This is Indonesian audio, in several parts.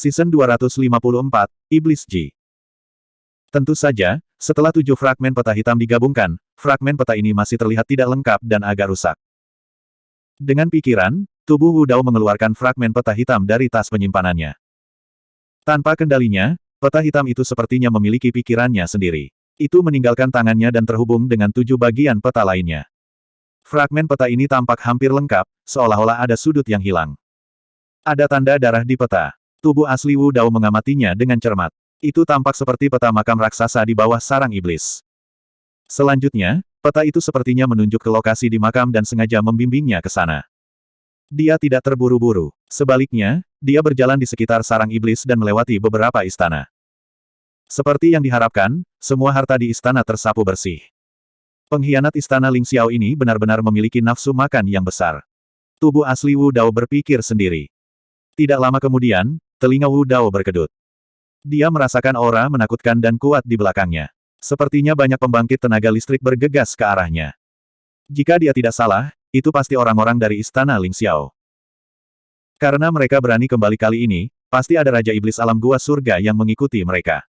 Season 254, Iblis Ji. Tentu saja, setelah 7 fragmen peta hitam digabungkan, fragmen peta ini masih terlihat tidak lengkap dan agak rusak. Dengan pikiran, tubuh Wu Dao mengeluarkan fragmen peta hitam dari tas penyimpanannya. Tanpa kendalinya, peta hitam itu sepertinya memiliki pikirannya sendiri. Itu meninggalkan tangannya dan terhubung dengan 7 bagian peta lainnya. Fragmen peta ini tampak hampir lengkap, seolah-olah ada sudut yang hilang. Ada tanda darah di peta. Tubuh asli Wu Dao mengamatinya dengan cermat. Itu tampak seperti peta makam raksasa di bawah sarang iblis. Selanjutnya, peta itu sepertinya menunjuk ke lokasi di makam dan sengaja membimbingnya ke sana. Dia tidak terburu-buru. Sebaliknya, dia berjalan di sekitar sarang iblis dan melewati beberapa istana. Seperti yang diharapkan, semua harta di istana tersapu bersih. Pengkhianat istana Ling Xiao ini benar-benar memiliki nafsu makan yang besar. Tubuh asli Wu Dao berpikir sendiri. Tidak lama kemudian, telinga Wu Dao berkedut. Dia merasakan aura menakutkan dan kuat di belakangnya. Sepertinya banyak pembangkit tenaga listrik bergegas ke arahnya. Jika dia tidak salah, itu pasti orang-orang dari istana Ling Xiao. Karena mereka berani kembali kali ini, pasti ada Raja Iblis Alam Gua Surga yang mengikuti mereka.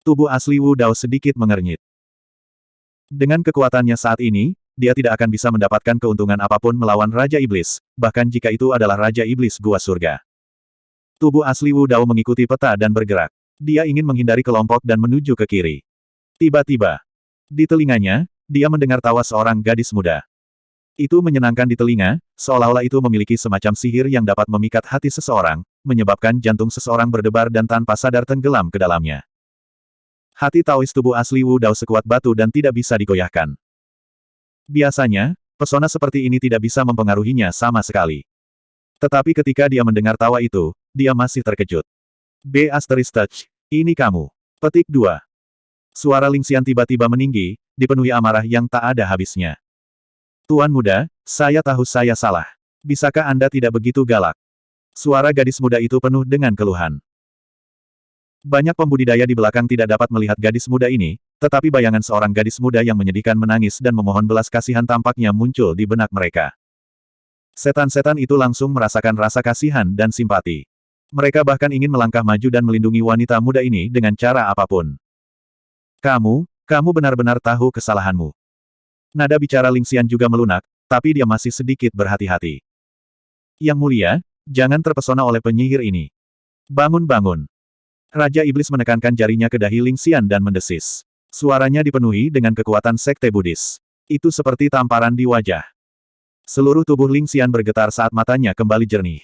Tubuh asli Wu Dao sedikit mengernyit. Dengan kekuatannya saat ini, dia tidak akan bisa mendapatkan keuntungan apapun melawan Raja Iblis, bahkan jika itu adalah Raja Iblis Gua Surga. Tubuh asli Wu Dao mengikuti peta dan bergerak. Dia ingin menghindari kelompok dan menuju ke kiri. Tiba-tiba, di telinganya, dia mendengar tawa seorang gadis muda. Itu menyenangkan di telinga, seolah-olah itu memiliki semacam sihir yang dapat memikat hati seseorang, menyebabkan jantung seseorang berdebar dan tanpa sadar tenggelam ke dalamnya. Hati Taois tubuh asli Wu Dao sekuat batu dan tidak bisa digoyahkan. Biasanya, pesona seperti ini tidak bisa mempengaruhinya sama sekali. Tetapi ketika dia mendengar tawa itu, dia masih terkejut. Touch, ini kamu. Petik 2. Suara Ling Xian tiba-tiba meninggi, dipenuhi amarah yang tak ada habisnya. Tuan muda, saya tahu saya salah. Bisakah Anda tidak begitu galak? Suara gadis muda itu penuh dengan keluhan. Banyak pembudidaya di belakang tidak dapat melihat gadis muda ini, tetapi bayangan seorang gadis muda yang menyedihkan menangis dan memohon belas kasihan tampaknya muncul di benak mereka. Setan-setan itu langsung merasakan rasa kasihan dan simpati. Mereka bahkan ingin melangkah maju dan melindungi wanita muda ini dengan cara apapun. Kamu benar-benar tahu kesalahanmu. Nada bicara Ling Xian juga melunak, tapi dia masih sedikit berhati-hati. Yang mulia, jangan terpesona oleh penyihir ini. Bangun-bangun. Raja Iblis menekankan jarinya ke dahi Ling Xian dan mendesis. Suaranya dipenuhi dengan kekuatan sekte Buddhis. Itu seperti tamparan di wajah. Seluruh tubuh Ling Xian bergetar saat matanya kembali jernih.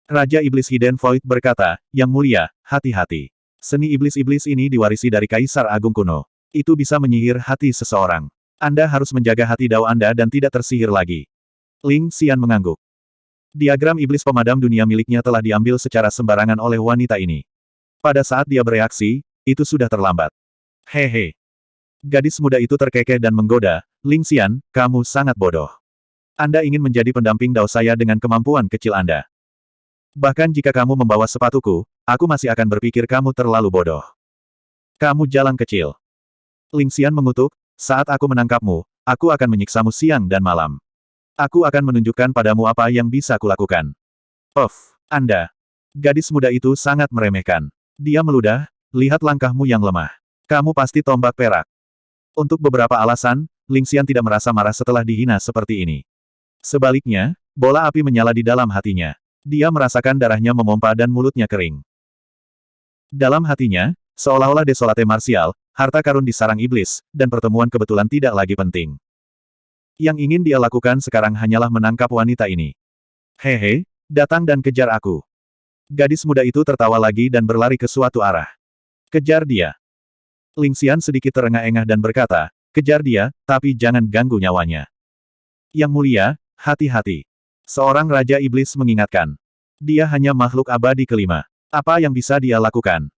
Raja Iblis Hidden Void berkata, Yang mulia, hati-hati. Seni iblis-iblis ini diwarisi dari Kaisar Agung kuno. Itu bisa menyihir hati seseorang. Anda harus menjaga hati Dao Anda dan tidak tersihir lagi. Ling Xian mengangguk. Diagram iblis pemadam dunia miliknya telah diambil secara sembarangan oleh wanita ini. Pada saat dia bereaksi, itu sudah terlambat. Hehe. Gadis muda itu terkekeh dan menggoda, Ling Xian, kamu sangat bodoh. Anda ingin menjadi pendamping Dao saya dengan kemampuan kecil Anda. Bahkan jika kamu membawa sepatuku, aku masih akan berpikir kamu terlalu bodoh. Kamu jalang kecil. Ling Xian mengutuk, saat aku menangkapmu, aku akan menyiksamu siang dan malam. Aku akan menunjukkan padamu apa yang bisa kulakukan. Anda. Gadis muda itu sangat meremehkan. Dia meludah, lihat langkahmu yang lemah. Kamu pasti tombak perak. Untuk beberapa alasan, Ling Xian tidak merasa marah setelah dihina seperti ini. Sebaliknya, bola api menyala di dalam hatinya. Dia merasakan darahnya memompa dan mulutnya kering. Dalam hatinya, seolah-olah desolate marsial, harta karun di sarang iblis, dan pertemuan kebetulan tidak lagi penting. Yang ingin dia lakukan sekarang hanyalah menangkap wanita ini. Hehe, datang dan kejar aku. Gadis muda itu tertawa lagi dan berlari ke suatu arah. Kejar dia. Ling Xian sedikit terengah-engah dan berkata, kejar dia, tapi jangan ganggu nyawanya. Yang mulia, hati-hati. Seorang Raja Iblis mengingatkan. Dia hanya makhluk abadi kelima. Apa yang bisa dia lakukan?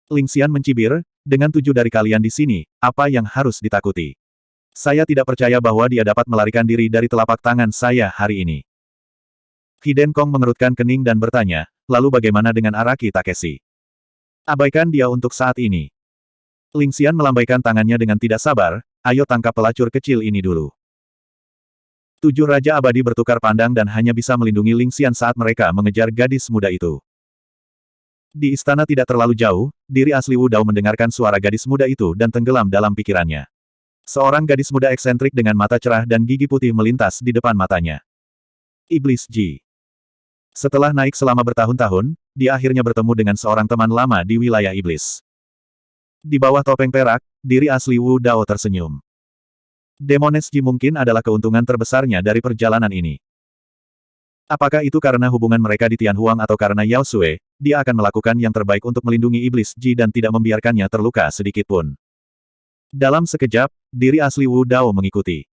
Ling Xian mencibir, dengan 7 dari kalian di sini, apa yang harus ditakuti? Saya tidak percaya bahwa dia dapat melarikan diri dari telapak tangan saya hari ini. Hiden Kong mengerutkan kening dan bertanya, lalu bagaimana dengan Araki Takeshi? Abaikan dia untuk saat ini. Ling Xian melambaikan tangannya dengan tidak sabar, ayo tangkap pelacur kecil ini dulu. 7 Raja Abadi bertukar pandang dan hanya bisa melindungi Ling Xian saat mereka mengejar gadis muda itu. Di istana tidak terlalu jauh, diri asli Wu Dao mendengarkan suara gadis muda itu dan tenggelam dalam pikirannya. Seorang gadis muda eksentrik dengan mata cerah dan gigi putih melintas di depan matanya. Iblis Ji. Setelah naik selama bertahun-tahun, dia akhirnya bertemu dengan seorang teman lama di wilayah iblis. Di bawah topeng perak, diri asli Wu Dao tersenyum. Demones Ji mungkin adalah keuntungan terbesarnya dari perjalanan ini. Apakah itu karena hubungan mereka di Tianhuang atau karena Yao Sui, dia akan melakukan yang terbaik untuk melindungi Iblis Ji dan tidak membiarkannya terluka sedikitpun. Dalam sekejap, diri asli Wu Dao mengikuti.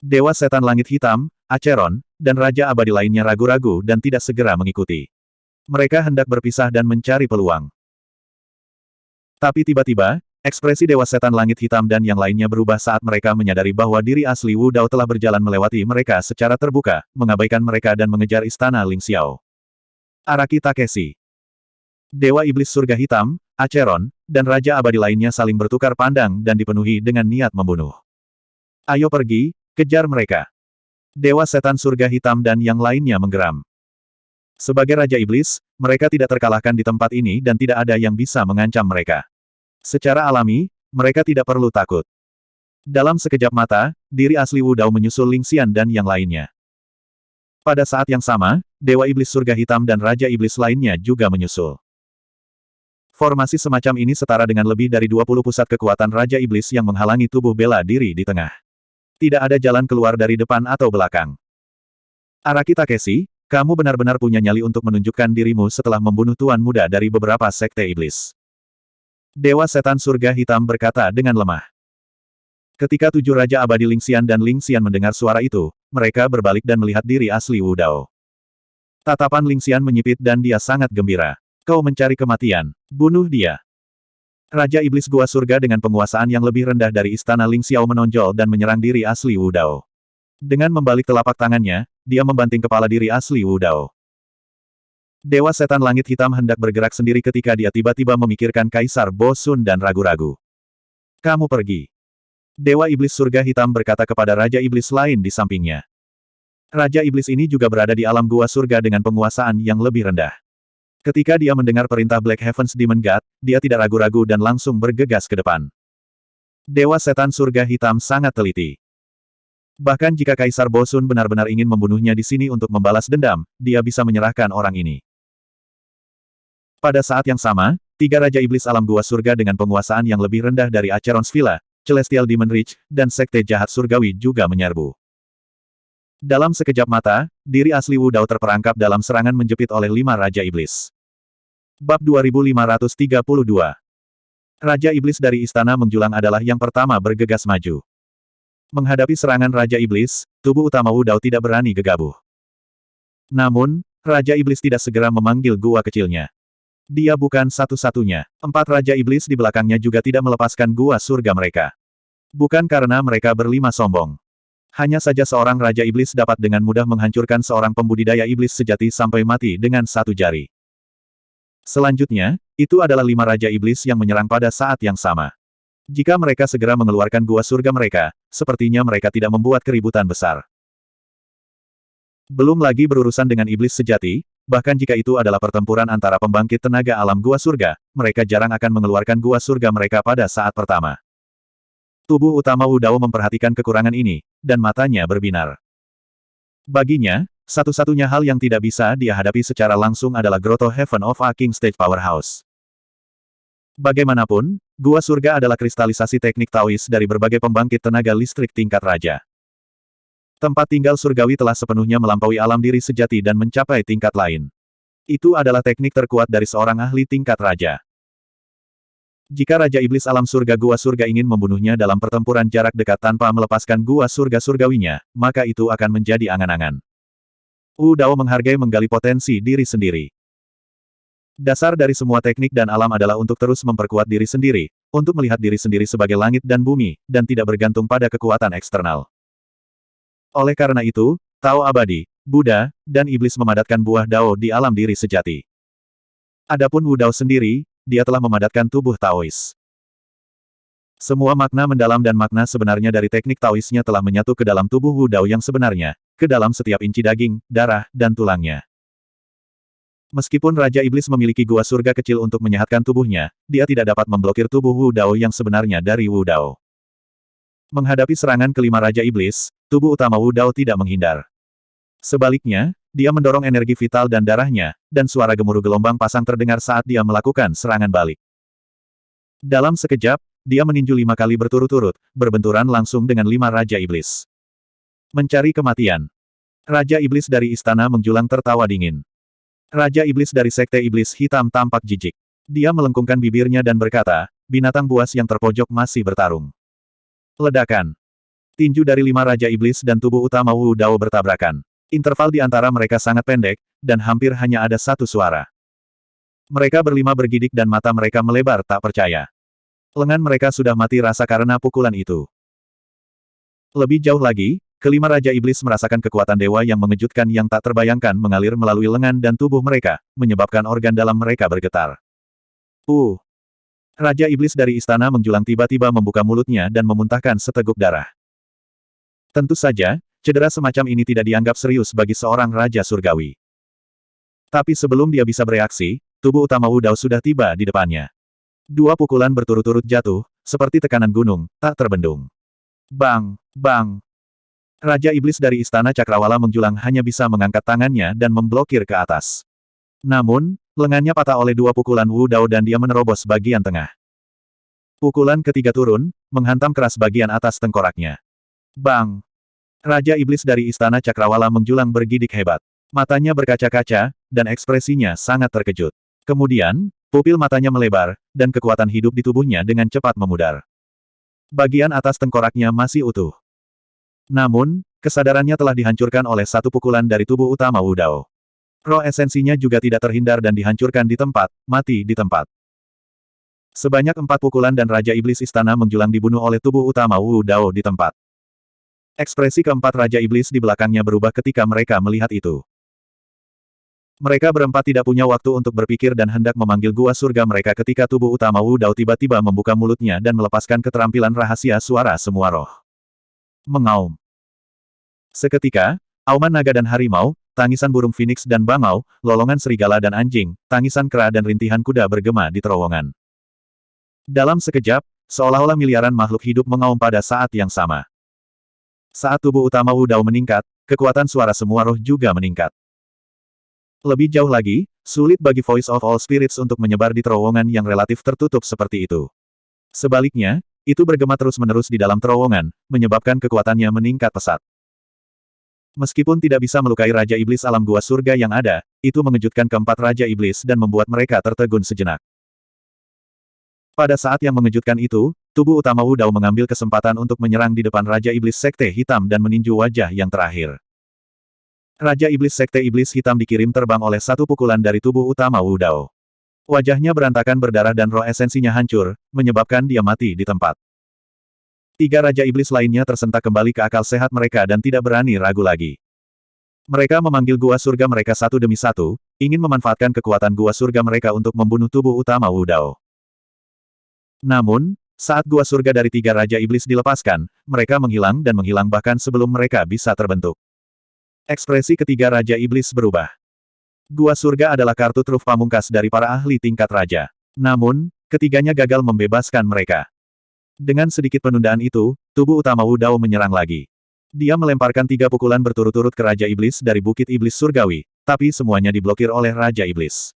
Dewa Setan Langit Hitam, Acheron, dan Raja Abadi lainnya ragu-ragu dan tidak segera mengikuti. Mereka hendak berpisah dan mencari peluang. Tapi tiba-tiba, ekspresi Dewa Setan Langit Hitam dan yang lainnya berubah saat mereka menyadari bahwa diri asli Wu Dao telah berjalan melewati mereka secara terbuka, mengabaikan mereka dan mengejar istana Ling Xiao. Araki Takeshi. Dewa Iblis Surga Hitam, Acheron, dan Raja Abadi lainnya saling bertukar pandang dan dipenuhi dengan niat membunuh. Ayo pergi, kejar mereka. Dewa Setan Surga Hitam dan yang lainnya menggeram. Sebagai Raja Iblis, mereka tidak terkalahkan di tempat ini dan tidak ada yang bisa mengancam mereka. Secara alami, mereka tidak perlu takut. Dalam sekejap mata, diri asli Wu Dao menyusul Ling Xian dan yang lainnya. Pada saat yang sama, Dewa Iblis Surga Hitam dan Raja Iblis lainnya juga menyusul. Formasi semacam ini setara dengan lebih dari 20 pusat kekuatan Raja Iblis yang menghalangi tubuh bela diri di tengah. Tidak ada jalan keluar dari depan atau belakang. Araki Takeshi, kamu benar-benar punya nyali untuk menunjukkan dirimu setelah membunuh Tuan Muda dari beberapa sekte iblis. Dewa Setan Surga Hitam berkata dengan lemah. Ketika 7 Raja Abadi Ling Xian dan Ling Xian mendengar suara itu, mereka berbalik dan melihat diri asli Wu Dao. Tatapan Ling Xian menyipit dan dia sangat gembira. Kau mencari kematian. Bunuh dia. Raja Iblis Gua Surga dengan penguasaan yang lebih rendah dari istana Ling Xiao menonjol dan menyerang diri asli Wu Dao. Dengan membalik telapak tangannya, dia membanting kepala diri asli Wu Dao. Dewa Setan Langit Hitam hendak bergerak sendiri ketika dia tiba-tiba memikirkan Kaisar Bo Sun dan ragu-ragu. Kamu pergi. Dewa Iblis Surga Hitam berkata kepada Raja Iblis lain di sampingnya. Raja Iblis ini juga berada di alam Gua Surga dengan penguasaan yang lebih rendah. Ketika dia mendengar perintah Black Heavens Demon God, dia tidak ragu-ragu dan langsung bergegas ke depan. Dewa Setan Surga Hitam sangat teliti. Bahkan jika Kaisar Bo Sun benar-benar ingin membunuhnya di sini untuk membalas dendam, dia bisa menyerahkan orang ini. Pada saat yang sama, 3 Raja Iblis Alam Gua Surga dengan penguasaan yang lebih rendah dari Acheron's Villa, Celestial Demon Reach, dan Sekte Jahat Surgawi juga menyerbu. Dalam sekejap mata, diri asli Wu Dao terperangkap dalam serangan menjepit oleh 5 Raja Iblis. Bab 2532. Raja Iblis dari Istana Menjulang adalah yang pertama bergegas maju. Menghadapi serangan Raja Iblis, tubuh utama Wu Dao tidak berani gegabah. Namun, Raja Iblis tidak segera memanggil gua kecilnya. Dia bukan satu-satunya. 4 Raja Iblis di belakangnya juga tidak melepaskan gua surga mereka. Bukan karena mereka berlima sombong. Hanya saja seorang Raja Iblis dapat dengan mudah menghancurkan seorang pembudidaya iblis sejati sampai mati dengan 1 jari. Selanjutnya, itu adalah 5 Raja Iblis yang menyerang pada saat yang sama. Jika mereka segera mengeluarkan gua surga mereka, sepertinya mereka tidak membuat keributan besar. Belum lagi berurusan dengan iblis sejati, bahkan jika itu adalah pertempuran antara pembangkit tenaga alam gua surga, mereka jarang akan mengeluarkan gua surga mereka pada saat pertama. Tubuh utama Wu Dao memperhatikan kekurangan ini, dan matanya berbinar. Baginya, satu-satunya hal yang tidak bisa dia hadapi secara langsung adalah Grotto Heaven of a King Stage Powerhouse. Bagaimanapun, gua surga adalah kristalisasi teknik Taois dari berbagai pembangkit tenaga listrik tingkat raja. Tempat tinggal surgawi telah sepenuhnya melampaui alam diri sejati dan mencapai tingkat lain. Itu adalah teknik terkuat dari seorang ahli tingkat raja. Jika Raja Iblis alam surga gua surga ingin membunuhnya dalam pertempuran jarak dekat tanpa melepaskan gua surga surgawinya, maka itu akan menjadi angan-angan. Wu Dao menghargai menggali potensi diri sendiri. Dasar dari semua teknik dan alam adalah untuk terus memperkuat diri sendiri, untuk melihat diri sendiri sebagai langit dan bumi, dan tidak bergantung pada kekuatan eksternal. Oleh karena itu, Tao Abadi, Buddha, dan Iblis memadatkan buah Dao di alam diri sejati. Adapun Wu Dao sendiri, dia telah memadatkan tubuh Taois. Semua makna mendalam dan makna sebenarnya dari teknik Taoisnya telah menyatu ke dalam tubuh Wu Dao yang sebenarnya, ke dalam setiap inci daging, darah, dan tulangnya. Meskipun Raja Iblis memiliki gua surga kecil untuk menyehatkan tubuhnya, dia tidak dapat memblokir tubuh Wu Dao yang sebenarnya dari Wu Dao. Menghadapi serangan kelima Raja Iblis, tubuh utama Wu Dao tidak menghindar. Sebaliknya, dia mendorong energi vital dan darahnya, dan suara gemuruh gelombang pasang terdengar saat dia melakukan serangan balik. Dalam sekejap, dia meninju 5 kali berturut-turut, berbenturan langsung dengan 5 Raja Iblis. Mencari kematian. Raja Iblis dari istana menjulang tertawa dingin. Raja Iblis dari Sekte Iblis Hitam tampak jijik. Dia melengkungkan bibirnya dan berkata, binatang buas yang terpojok masih bertarung. Ledakan. Tinju dari 5 Raja Iblis dan tubuh utama Wu Dao bertabrakan. Interval di antara mereka sangat pendek, dan hampir hanya ada satu suara. Mereka berlima bergidik dan mata mereka melebar tak percaya. Lengan mereka sudah mati rasa karena pukulan itu. Lebih jauh lagi, kelima Raja Iblis merasakan kekuatan dewa yang mengejutkan yang tak terbayangkan mengalir melalui lengan dan tubuh mereka, menyebabkan organ dalam mereka bergetar. Raja Iblis dari istana menjulang tiba-tiba membuka mulutnya dan memuntahkan seteguk darah. Tentu saja, cedera semacam ini tidak dianggap serius bagi seorang Raja Surgawi. Tapi sebelum dia bisa bereaksi, tubuh utama Wu Dao sudah tiba di depannya. 2 pukulan berturut-turut jatuh, seperti tekanan gunung, tak terbendung. Bang! Bang! Raja Iblis dari Istana Cakrawala menjulang hanya bisa mengangkat tangannya dan memblokir ke atas. Namun, lengannya patah oleh 2 pukulan Wu Dao dan dia menerobos bagian tengah. Pukulan ketiga turun, menghantam keras bagian atas tengkoraknya. Bang! Raja Iblis dari Istana Cakrawala menjulang bergidik hebat. Matanya berkaca-kaca, dan ekspresinya sangat terkejut. Kemudian, pupil matanya melebar, dan kekuatan hidup di tubuhnya dengan cepat memudar. Bagian atas tengkoraknya masih utuh. Namun, kesadarannya telah dihancurkan oleh 1 pukulan dari tubuh utama Wu Dao. Roh esensinya juga tidak terhindar dan dihancurkan di tempat, mati di tempat. Sebanyak 4 pukulan dan Raja Iblis Istana menjulang dibunuh oleh tubuh utama Wu Dao di tempat. Ekspresi keempat Raja Iblis di belakangnya berubah ketika mereka melihat itu. Mereka berempat tidak punya waktu untuk berpikir dan hendak memanggil gua surga mereka ketika tubuh utama Wu Dao tiba-tiba membuka mulutnya dan melepaskan keterampilan rahasia suara semua roh. Mengaum. Seketika, auman naga dan harimau, tangisan burung phoenix dan bangau, lolongan serigala dan anjing, tangisan kera dan rintihan kuda bergema di terowongan. Dalam sekejap, seolah-olah miliaran makhluk hidup mengaum pada saat yang sama. Saat tubuh utama Wu Dao meningkat, kekuatan suara semua roh juga meningkat. Lebih jauh lagi, sulit bagi Voice of All Spirits untuk menyebar di terowongan yang relatif tertutup seperti itu. Sebaliknya, itu bergema terus-menerus di dalam terowongan, menyebabkan kekuatannya meningkat pesat. Meskipun tidak bisa melukai Raja Iblis alam gua surga yang ada, itu mengejutkan keempat Raja Iblis dan membuat mereka tertegun sejenak. Pada saat yang mengejutkan itu, tubuh utama Wu Dao mengambil kesempatan untuk menyerang di depan Raja Iblis Sekte Hitam dan meninju wajah yang terakhir. Raja Iblis Sekte Iblis Hitam dikirim terbang oleh 1 pukulan dari tubuh utama Wu Dao. Wajahnya berantakan berdarah dan roh esensinya hancur, menyebabkan dia mati di tempat. 3 Raja Iblis lainnya tersentak kembali ke akal sehat mereka dan tidak berani ragu lagi. Mereka memanggil gua surga mereka satu demi satu, ingin memanfaatkan kekuatan gua surga mereka untuk membunuh tubuh utama Wu Dao. Namun, saat gua surga dari 3 Raja Iblis dilepaskan, mereka menghilang dan menghilang bahkan sebelum mereka bisa terbentuk. Ekspresi ketiga Raja Iblis berubah. Gua surga adalah kartu truf pamungkas dari para ahli tingkat raja. Namun, ketiganya gagal membebaskan mereka. Dengan sedikit penundaan itu, tubuh utama Wu Dao menyerang lagi. Dia melemparkan 3 pukulan berturut-turut ke Raja Iblis dari Bukit Iblis Surgawi, tapi semuanya diblokir oleh Raja Iblis.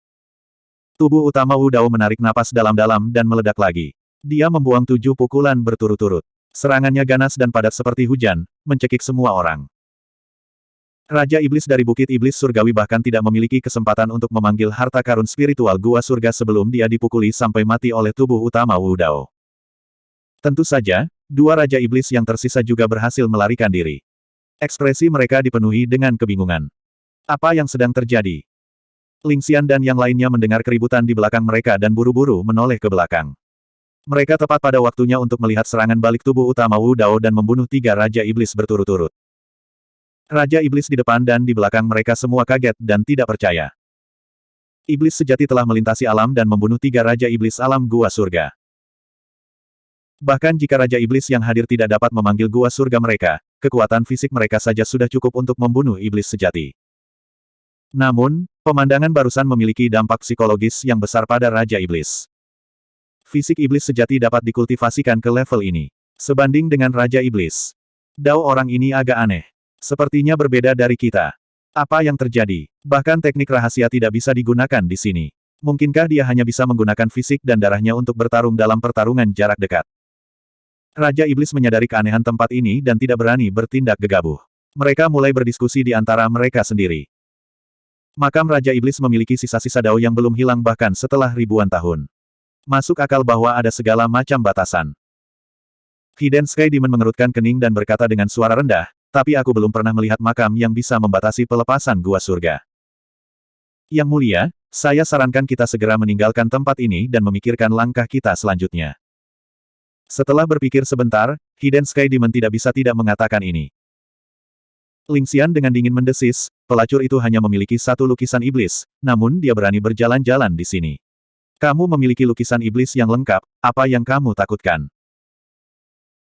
Tubuh utama Wu Dao menarik napas dalam-dalam dan meledak lagi. Dia membuang 7 pukulan berturut-turut. Serangannya ganas dan padat seperti hujan, mencekik semua orang. Raja Iblis dari Bukit Iblis Surgawi bahkan tidak memiliki kesempatan untuk memanggil harta karun spiritual gua surga sebelum dia dipukuli sampai mati oleh tubuh utama Wu Dao. Tentu saja, 2 Raja Iblis yang tersisa juga berhasil melarikan diri. Ekspresi mereka dipenuhi dengan kebingungan. Apa yang sedang terjadi? Ling Xian dan yang lainnya mendengar keributan di belakang mereka dan buru-buru menoleh ke belakang. Mereka tepat pada waktunya untuk melihat serangan balik tubuh utama Wu Dao dan membunuh 3 Raja Iblis berturut-turut. Raja Iblis di depan dan di belakang mereka semua kaget dan tidak percaya. Iblis sejati telah melintasi alam dan membunuh 3 Raja Iblis alam gua surga. Bahkan jika Raja Iblis yang hadir tidak dapat memanggil gua surga mereka, kekuatan fisik mereka saja sudah cukup untuk membunuh Iblis sejati. Namun, Pemandangan barusan memiliki dampak psikologis yang besar pada Raja Iblis. Fisik iblis sejati dapat dikultivasikan ke level ini. Sebanding dengan Raja Iblis. Dao orang ini agak aneh. Sepertinya berbeda dari kita. Apa yang terjadi? Bahkan teknik rahasia tidak bisa digunakan di sini. Mungkinkah dia hanya bisa menggunakan fisik dan darahnya untuk bertarung dalam pertarungan jarak dekat? Raja Iblis menyadari keanehan tempat ini dan tidak berani bertindak gegabah. Mereka mulai berdiskusi di antara mereka sendiri. Makam Raja Iblis memiliki sisa-sisa dao yang belum hilang bahkan setelah ribuan tahun. Masuk akal bahwa ada segala macam batasan. Hidden Sky Demon mengerutkan kening dan berkata dengan suara rendah, tapi aku belum pernah melihat makam yang bisa membatasi pelepasan gua surga. Yang mulia, saya sarankan kita segera meninggalkan tempat ini dan memikirkan langkah kita selanjutnya. Setelah berpikir sebentar, Hidden Sky Demon tidak bisa tidak mengatakan ini. Ling Xian dengan dingin mendesis, pelacur itu hanya memiliki satu lukisan iblis, namun dia berani berjalan-jalan di sini. Kamu memiliki lukisan iblis yang lengkap, apa yang kamu takutkan?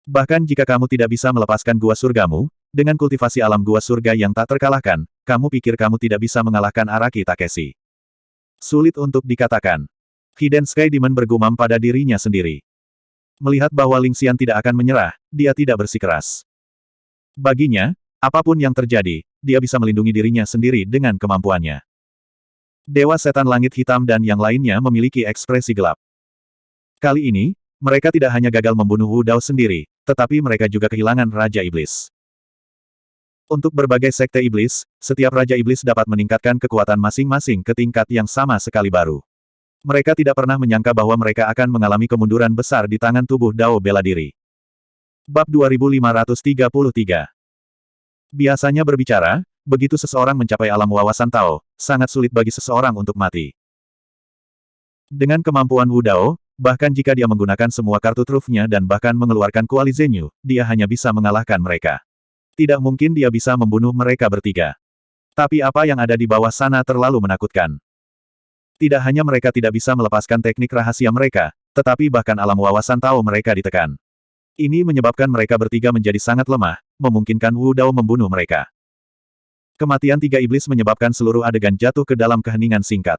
Bahkan jika kamu tidak bisa melepaskan gua surgamu, dengan kultivasi alam gua surga yang tak terkalahkan, kamu pikir kamu tidak bisa mengalahkan Araki Takeshi. Sulit untuk dikatakan. Hidden Sky Demon bergumam pada dirinya sendiri. Melihat bahwa Ling Xian tidak akan menyerah, dia tidak bersikeras. Baginya, apapun yang terjadi, dia bisa melindungi dirinya sendiri dengan kemampuannya. Dewa Setan Langit Hitam dan yang lainnya memiliki ekspresi gelap. Kali ini, mereka tidak hanya gagal membunuh Wu Dao sendiri, tetapi mereka juga kehilangan Raja Iblis. Untuk berbagai sekte iblis, setiap Raja Iblis dapat meningkatkan kekuatan masing-masing ke tingkat yang sama sekali baru. Mereka tidak pernah menyangka bahwa mereka akan mengalami kemunduran besar di tangan tubuh Dao bela diri. Bab 2533. Biasanya berbicara, begitu seseorang mencapai alam wawasan Tao, sangat sulit bagi seseorang untuk mati. Dengan kemampuan Wu Dao, bahkan jika dia menggunakan semua kartu trufnya dan bahkan mengeluarkan Kuali Zenyu, dia hanya bisa mengalahkan mereka. Tidak mungkin dia bisa membunuh mereka bertiga. Tapi apa yang ada di bawah sana terlalu menakutkan. Tidak hanya mereka tidak bisa melepaskan teknik rahasia mereka, tetapi bahkan alam wawasan Tao mereka ditekan. Ini menyebabkan mereka bertiga menjadi sangat lemah, memungkinkan Wu Dao membunuh mereka. Kematian tiga iblis menyebabkan seluruh adegan jatuh ke dalam keheningan singkat.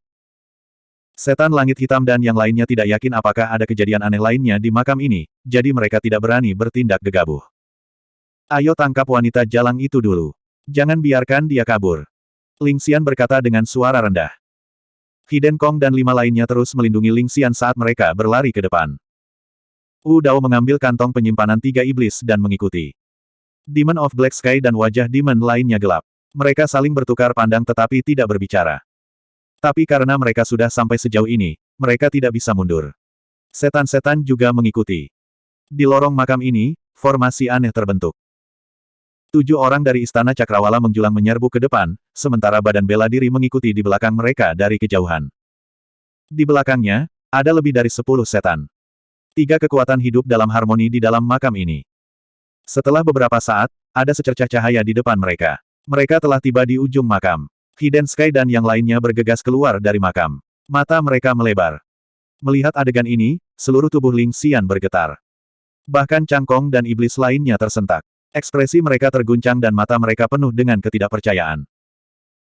Setan Langit Hitam dan yang lainnya tidak yakin apakah ada kejadian aneh lainnya di makam ini, jadi mereka tidak berani bertindak gegabah. Ayo tangkap wanita jalang itu dulu. Jangan biarkan dia kabur. Ling Xian berkata dengan suara rendah. Hidden Kong dan 5 lainnya terus melindungi Ling Xian saat mereka berlari ke depan. Wu Dao mengambil kantong penyimpanan 3 iblis dan mengikuti. Demon of Black Sky dan wajah demon lainnya gelap. Mereka saling bertukar pandang tetapi tidak berbicara. Tapi karena mereka sudah sampai sejauh ini, mereka tidak bisa mundur. Setan-setan juga mengikuti. Di lorong makam ini, formasi aneh terbentuk. 7 orang dari Istana Cakrawala menjulang menyerbu ke depan, sementara badan bela diri mengikuti di belakang mereka dari kejauhan. Di belakangnya, ada lebih dari 10 setan. 3 kekuatan hidup dalam harmoni di dalam makam ini. Setelah beberapa saat, ada secercah cahaya di depan mereka. Mereka telah tiba di ujung makam. Hidden Sky dan yang lainnya bergegas keluar dari makam. Mata mereka melebar. Melihat adegan ini, seluruh tubuh Ling Xian bergetar. Bahkan Cangkong dan iblis lainnya tersentak. Ekspresi mereka terguncang dan mata mereka penuh dengan ketidakpercayaan.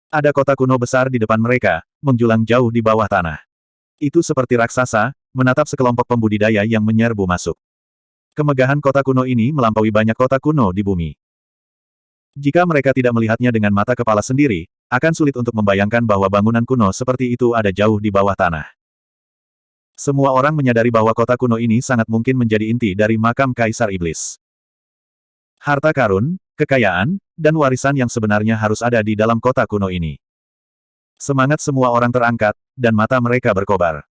Ada kota kuno besar di depan mereka, menjulang jauh di bawah tanah. Itu seperti raksasa, menatap sekelompok pembudidaya yang menyerbu masuk. Kemegahan kota kuno ini melampaui banyak kota kuno di bumi. Jika mereka tidak melihatnya dengan mata kepala sendiri, akan sulit untuk membayangkan bahwa bangunan kuno seperti itu ada jauh di bawah tanah. Semua orang menyadari bahwa kota kuno ini sangat mungkin menjadi inti dari makam Kaisar Iblis. Harta karun, kekayaan, dan warisan yang sebenarnya harus ada di dalam kota kuno ini. Semangat semua orang terangkat, dan mata mereka berkobar.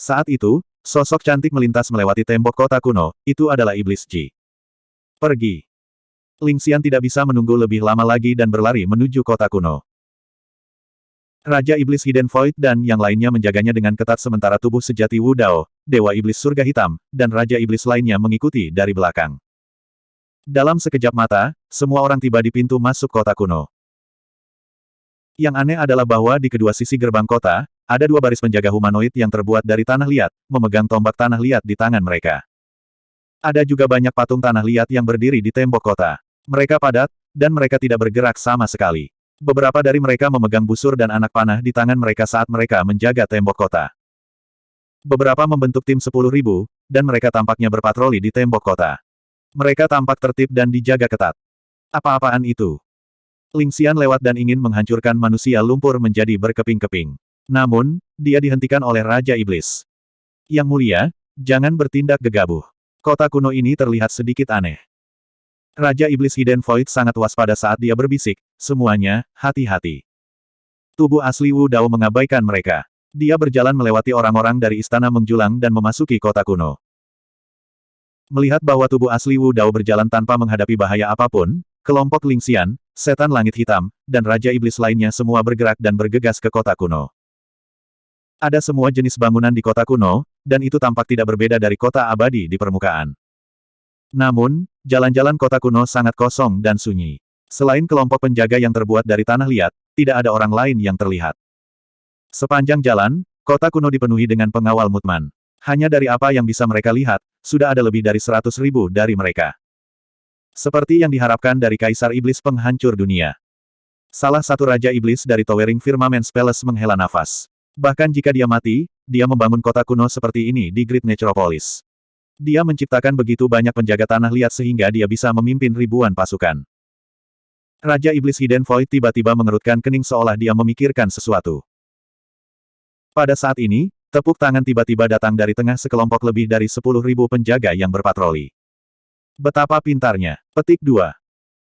Saat itu, sosok cantik melintas melewati tembok kota kuno, itu adalah Iblis Ji. Pergi. Ling Xian tidak bisa menunggu lebih lama lagi dan berlari menuju kota kuno. Raja Iblis Hidden Void dan yang lainnya menjaganya dengan ketat sementara tubuh sejati Wu Dao, Dewa Iblis Surga Hitam, dan Raja Iblis lainnya mengikuti dari belakang. Dalam sekejap mata, semua orang tiba di pintu masuk kota kuno. Yang aneh adalah bahwa di kedua sisi gerbang kota, ada 2 baris penjaga humanoid yang terbuat dari tanah liat, memegang tombak tanah liat di tangan mereka. Ada juga banyak patung tanah liat yang berdiri di tembok kota. Mereka padat, dan mereka tidak bergerak sama sekali. Beberapa dari mereka memegang busur dan anak panah di tangan mereka saat mereka menjaga tembok kota. Beberapa membentuk tim 10.000, dan mereka tampaknya berpatroli di tembok kota. Mereka tampak tertib dan dijaga ketat. Apa-apaan itu? Ling Xian lewat dan ingin menghancurkan manusia lumpur menjadi berkeping-keping. Namun, dia dihentikan oleh Raja Iblis. Yang mulia, jangan bertindak gegabah. Kota kuno ini terlihat sedikit aneh. Raja Iblis Hidden Void sangat waspada saat dia berbisik, semuanya, hati-hati. Tubuh asli Wu Dao mengabaikan mereka. Dia berjalan melewati orang-orang dari istana menjulang dan memasuki kota kuno. Melihat bahwa tubuh asli Wu Dao berjalan tanpa menghadapi bahaya apapun, kelompok Ling Xian, Setan Langit Hitam, dan Raja Iblis lainnya semua bergerak dan bergegas ke kota kuno. Ada semua jenis bangunan di kota kuno, dan itu tampak tidak berbeda dari kota abadi di permukaan. Namun, jalan-jalan kota kuno sangat kosong dan sunyi. Selain kelompok penjaga yang terbuat dari tanah liat, tidak ada orang lain yang terlihat. Sepanjang jalan, kota kuno dipenuhi dengan pengawal mutman. Hanya dari apa yang bisa mereka lihat, sudah ada lebih dari 100.000 dari mereka. Seperti yang diharapkan dari Kaisar Iblis penghancur dunia. Salah satu Raja Iblis dari Towering Firmament Palace menghela nafas. Bahkan jika dia mati, dia membangun kota kuno seperti ini di Great Necropolis. Dia menciptakan begitu banyak penjaga tanah liat sehingga dia bisa memimpin ribuan pasukan. Raja Iblis Hidden Void tiba-tiba mengerutkan kening seolah dia memikirkan sesuatu. Pada saat ini, tepuk tangan tiba-tiba datang dari tengah sekelompok lebih dari 10.000 penjaga yang berpatroli. Betapa pintarnya. Petik 2.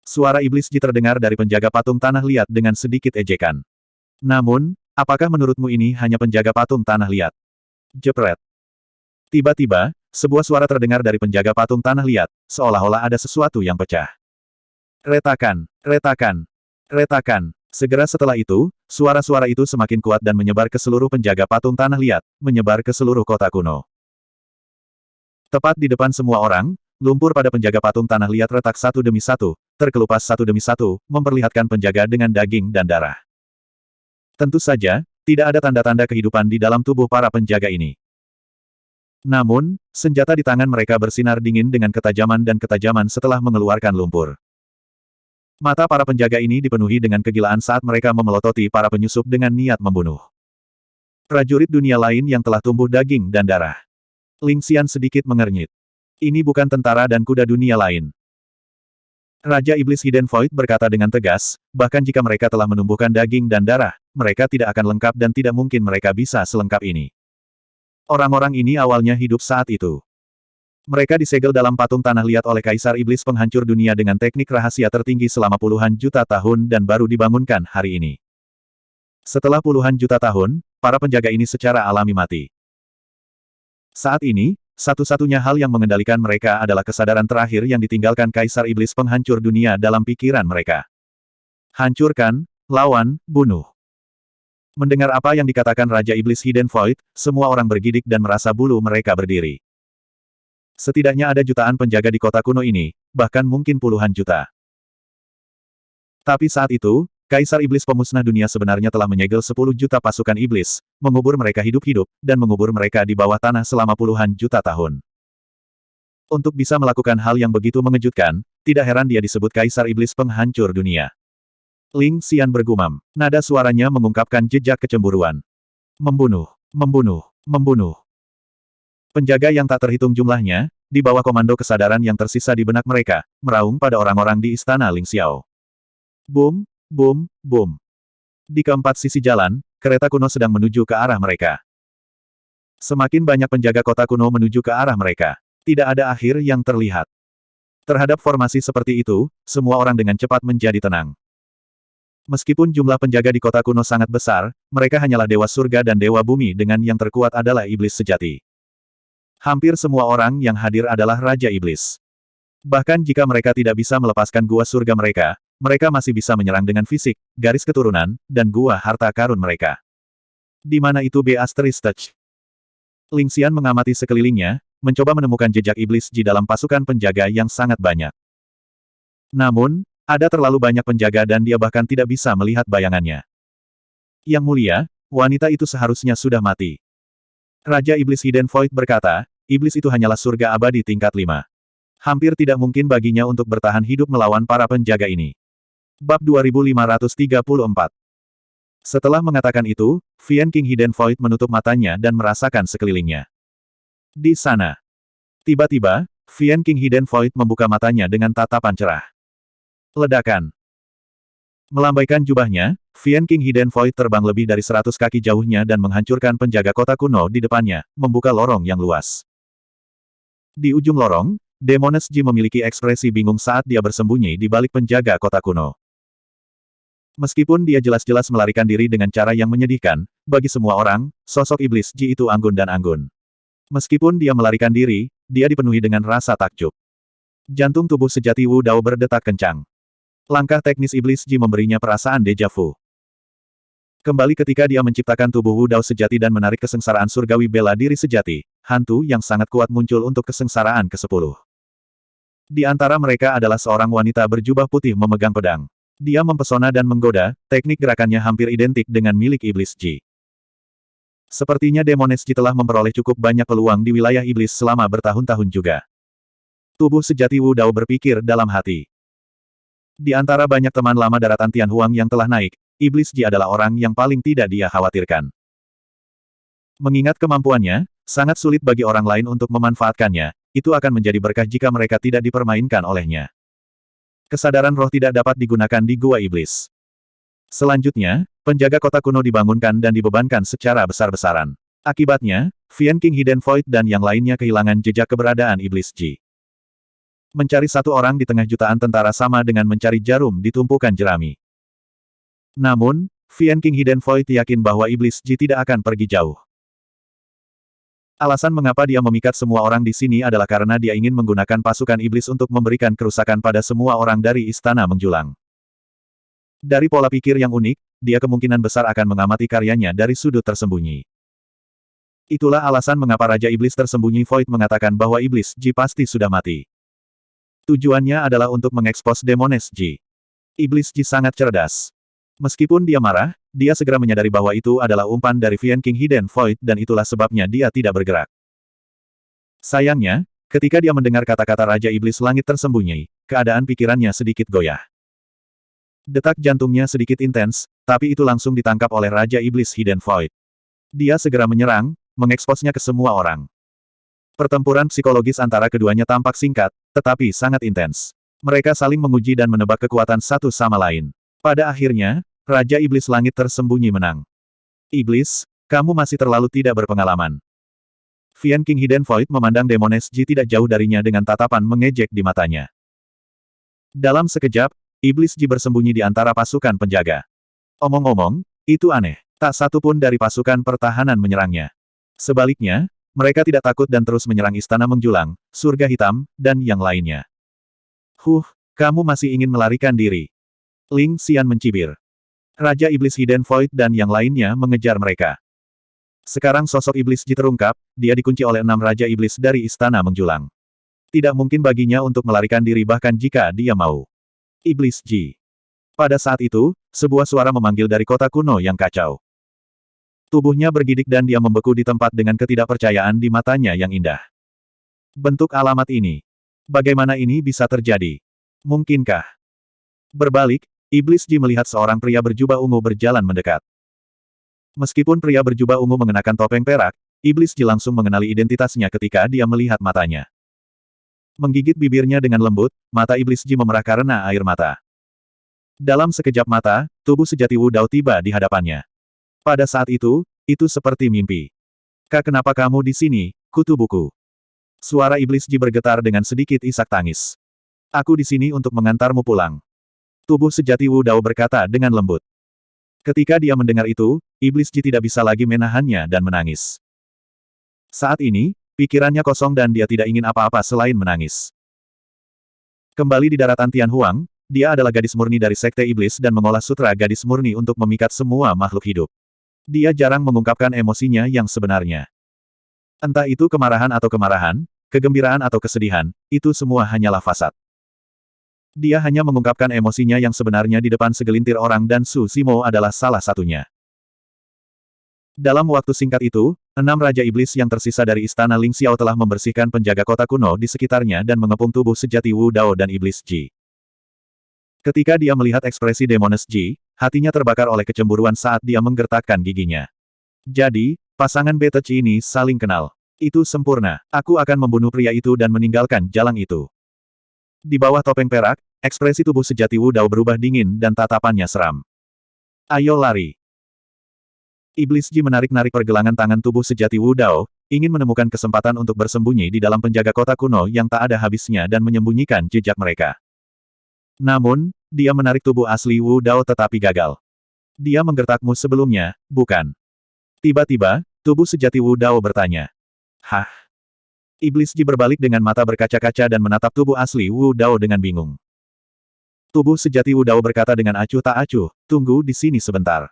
Suara Iblis Ji terdengar dari penjaga patung tanah liat dengan sedikit ejekan. Namun, apakah menurutmu ini hanya penjaga patung tanah liat? Jepret. Tiba-tiba, sebuah suara terdengar dari penjaga patung tanah liat, seolah-olah ada sesuatu yang pecah. Retakan, retakan, retakan. Segera setelah itu, suara-suara itu semakin kuat dan menyebar ke seluruh penjaga patung tanah liat, menyebar ke seluruh kota kuno. Tepat di depan semua orang, lumpur pada penjaga patung tanah liat retak satu demi satu, terkelupas satu demi satu, memperlihatkan penjaga dengan daging dan darah. Tentu saja, tidak ada tanda-tanda kehidupan di dalam tubuh para penjaga ini. Namun, senjata di tangan mereka bersinar dingin dengan ketajaman dan ketajaman setelah mengeluarkan lumpur. Mata para penjaga ini dipenuhi dengan kegilaan saat mereka memelototi para penyusup dengan niat membunuh. Prajurit dunia lain yang telah tumbuh daging dan darah. Ling Xian sedikit mengernyit. Ini bukan tentara dan kuda dunia lain. Raja Iblis Hidden Void berkata dengan tegas, bahkan jika mereka telah menumbuhkan daging dan darah, mereka tidak akan lengkap dan tidak mungkin mereka bisa selengkap ini. Orang-orang ini awalnya hidup saat itu. Mereka disegel dalam patung tanah liat oleh Kaisar Iblis penghancur dunia dengan teknik rahasia tertinggi selama puluhan juta tahun dan baru dibangunkan hari ini. Setelah puluhan juta tahun, para penjaga ini secara alami mati. Saat ini, satu-satunya hal yang mengendalikan mereka adalah kesadaran terakhir yang ditinggalkan Kaisar Iblis penghancur dunia dalam pikiran mereka. Hancurkan, lawan, bunuh. Mendengar apa yang dikatakan Raja Iblis Hidden Void, semua orang bergidik dan merasa bulu mereka berdiri. Setidaknya ada jutaan penjaga di kota kuno ini, bahkan mungkin puluhan juta. Tapi saat itu, Kaisar Iblis pemusnah dunia sebenarnya telah menyegel 10 juta pasukan iblis, mengubur mereka hidup-hidup, dan mengubur mereka di bawah tanah selama puluhan juta tahun. Untuk bisa melakukan hal yang begitu mengejutkan, tidak heran dia disebut Kaisar Iblis penghancur dunia. Ling Xian bergumam. Nada suaranya mengungkapkan jejak kecemburuan. Membunuh, membunuh, membunuh. Penjaga yang tak terhitung jumlahnya, di bawah komando kesadaran yang tersisa di benak mereka, meraung pada orang-orang di istana Ling Xiao. Boom, boom, boom. Di keempat sisi jalan, kereta kuno sedang menuju ke arah mereka. Semakin banyak penjaga kota kuno menuju ke arah mereka. Tidak ada akhir yang terlihat. Terhadap formasi seperti itu, semua orang dengan cepat menjadi tenang. Meskipun jumlah penjaga di kota kuno sangat besar, mereka hanyalah dewa surga dan dewa bumi dengan yang terkuat adalah iblis sejati. Hampir semua orang yang hadir adalah Raja Iblis. Bahkan jika mereka tidak bisa melepaskan gua surga mereka, mereka masih bisa menyerang dengan fisik, garis keturunan, dan gua harta karun mereka. Di mana itu Beastris Touch? Ling Xian mengamati sekelilingnya, mencoba menemukan jejak iblis di dalam pasukan penjaga yang sangat banyak. Namun, ada terlalu banyak penjaga dan dia bahkan tidak bisa melihat bayangannya. Yang mulia, wanita itu seharusnya sudah mati. Raja Iblis Hidden Void berkata, iblis itu hanyalah surga abadi tingkat 5. Hampir tidak mungkin baginya untuk bertahan hidup melawan para penjaga ini. Bab 2534. Setelah mengatakan itu, Vian King Hidden Void menutup matanya dan merasakan sekelilingnya. Di sana. Tiba-tiba, Vian King Hidden Void membuka matanya dengan tatapan cerah. Ledakan. Melambaikan jubahnya, Vian King Hidden Void terbang lebih dari 100 kaki jauhnya dan menghancurkan penjaga kota kuno di depannya, membuka lorong yang luas. Di ujung lorong, Demoness Ji memiliki ekspresi bingung saat dia bersembunyi di balik penjaga kota kuno. Meskipun dia jelas-jelas melarikan diri dengan cara yang menyedihkan, bagi semua orang, sosok iblis Ji itu anggun dan anggun. Meskipun dia melarikan diri, dia dipenuhi dengan rasa takjub. Jantung tubuh sejati Wu Dao berdetak kencang. Langkah teknis iblis Ji memberinya perasaan deja vu. Kembali ketika dia menciptakan tubuh Wu Dao sejati dan menarik kesengsaraan surgawi bela diri sejati, hantu yang sangat kuat muncul untuk kesengsaraan ke-10. Di antara mereka adalah seorang wanita berjubah putih memegang pedang. Dia mempesona dan menggoda, teknik gerakannya hampir identik dengan milik iblis Ji. Sepertinya Demoness Ji telah memperoleh cukup banyak peluang di wilayah iblis selama bertahun-tahun juga. Tubuh sejati Wu Dao berpikir dalam hati. Di antara banyak teman lama daratan Tianhuang yang telah naik, iblis Ji adalah orang yang paling tidak dia khawatirkan. Mengingat kemampuannya, sangat sulit bagi orang lain untuk memanfaatkannya, itu akan menjadi berkah jika mereka tidak dipermainkan olehnya. Kesadaran roh tidak dapat digunakan di Gua Iblis. Selanjutnya, penjaga kota kuno dibangunkan dan dibebankan secara besar-besaran. Akibatnya, Vian King Hidden Void dan yang lainnya kehilangan jejak keberadaan iblis Ji. Mencari satu orang di tengah jutaan tentara sama dengan mencari jarum di tumpukan jerami. Namun, Vian King Hidden Void yakin bahwa iblis Ji tidak akan pergi jauh. Alasan mengapa dia memikat semua orang di sini adalah karena dia ingin menggunakan pasukan iblis untuk memberikan kerusakan pada semua orang dari Istana Menjulang. Dari pola pikir yang unik, dia kemungkinan besar akan mengamati karyanya dari sudut tersembunyi. Itulah alasan mengapa Raja Iblis Tersembunyi Void mengatakan bahwa iblis Ji pasti sudah mati. Tujuannya adalah untuk mengekspos Demoness Ji. Iblis Ji sangat cerdas. Meskipun dia marah, dia segera menyadari bahwa itu adalah umpan dari Vian King Hidden Void dan itulah sebabnya dia tidak bergerak. Sayangnya, ketika dia mendengar kata-kata Raja Iblis Langit Tersembunyi, keadaan pikirannya sedikit goyah. Detak jantungnya sedikit intens, tapi itu langsung ditangkap oleh Raja Iblis Hidden Void. Dia segera menyerang, mengeksposnya ke semua orang. Pertempuran psikologis antara keduanya tampak singkat, tetapi sangat intens. Mereka saling menguji dan menebak kekuatan satu sama lain. Pada akhirnya, Raja Iblis Langit Tersembunyi menang. Iblis, kamu masih terlalu tidak berpengalaman. Vian King Hidden Void memandang Demoness Ji tidak jauh darinya dengan tatapan mengejek di matanya. Dalam sekejap, Iblis Ji bersembunyi di antara pasukan penjaga. Omong-omong, itu aneh. Tak satu pun dari pasukan pertahanan menyerangnya. Sebaliknya, mereka tidak takut dan terus menyerang Istana Menjulang, Surga Hitam, dan yang lainnya. Kamu masih ingin melarikan diri. Ling Xian mencibir. Raja Iblis Hidden Void dan yang lainnya mengejar mereka. Sekarang sosok Iblis Ji terungkap, dia dikunci oleh 6 Raja Iblis dari Istana Menjulang. Tidak mungkin baginya untuk melarikan diri bahkan jika dia mau. Iblis Ji. Pada saat itu, sebuah suara memanggil dari kota kuno yang kacau. Tubuhnya bergidik dan dia membeku di tempat dengan ketidakpercayaan di matanya yang indah. Bentuk alamat ini. Bagaimana ini bisa terjadi? Mungkinkah? Berbalik, Iblis Ji melihat seorang pria berjubah ungu berjalan mendekat. Meskipun pria berjubah ungu mengenakan topeng perak, Iblis Ji langsung mengenali identitasnya ketika dia melihat matanya. Menggigit bibirnya dengan lembut, mata Iblis Ji memerah karena air mata. Dalam sekejap mata, tubuh sejati Wu Dao tiba di hadapannya. Pada saat itu seperti mimpi. Kenapa kamu di sini, kutu buku? Suara Iblis Ji bergetar dengan sedikit isak tangis. Aku di sini untuk mengantarmu pulang. Tubuh sejati Wu Dao berkata dengan lembut. Ketika dia mendengar itu, Iblis Ji tidak bisa lagi menahannya dan menangis. Saat ini, pikirannya kosong dan dia tidak ingin apa-apa selain menangis. Kembali di daratan Tianhuang, dia adalah gadis murni dari Sekte Iblis dan mengolah sutra gadis murni untuk memikat semua makhluk hidup. Dia jarang mengungkapkan emosinya yang sebenarnya. Entah itu kemarahan, kegembiraan atau kesedihan, itu semua hanyalah fasad. Dia hanya mengungkapkan emosinya yang sebenarnya di depan segelintir orang dan Su Zimo adalah salah satunya. Dalam waktu singkat itu, 6 Raja Iblis yang tersisa dari Istana Ling Xiao telah membersihkan penjaga kota kuno di sekitarnya dan mengepung tubuh sejati Wu Dao dan Iblis Ji. Ketika dia melihat ekspresi Demoness Ji, hatinya terbakar oleh kecemburuan saat dia menggertakkan giginya. Jadi, pasangan Betech ini saling kenal. Itu sempurna. Aku akan membunuh pria itu dan meninggalkan jalan itu. Di bawah topeng perak, ekspresi tubuh sejati Wu Dao berubah dingin dan tatapannya seram. Ayo lari. Iblis Ji menarik-narik pergelangan tangan tubuh sejati Wu Dao, ingin menemukan kesempatan untuk bersembunyi di dalam penjaga kota kuno yang tak ada habisnya dan menyembunyikan jejak mereka. Namun, dia menarik tubuh asli Wu Dao tetapi gagal. Dia menggertakmu sebelumnya, bukan? Tiba-tiba, tubuh sejati Wu Dao bertanya. Hah? Iblis Ji berbalik dengan mata berkaca-kaca dan menatap tubuh asli Wu Dao dengan bingung. Tubuh sejati Wu Dao berkata dengan acuh tak acuh, tunggu di sini sebentar.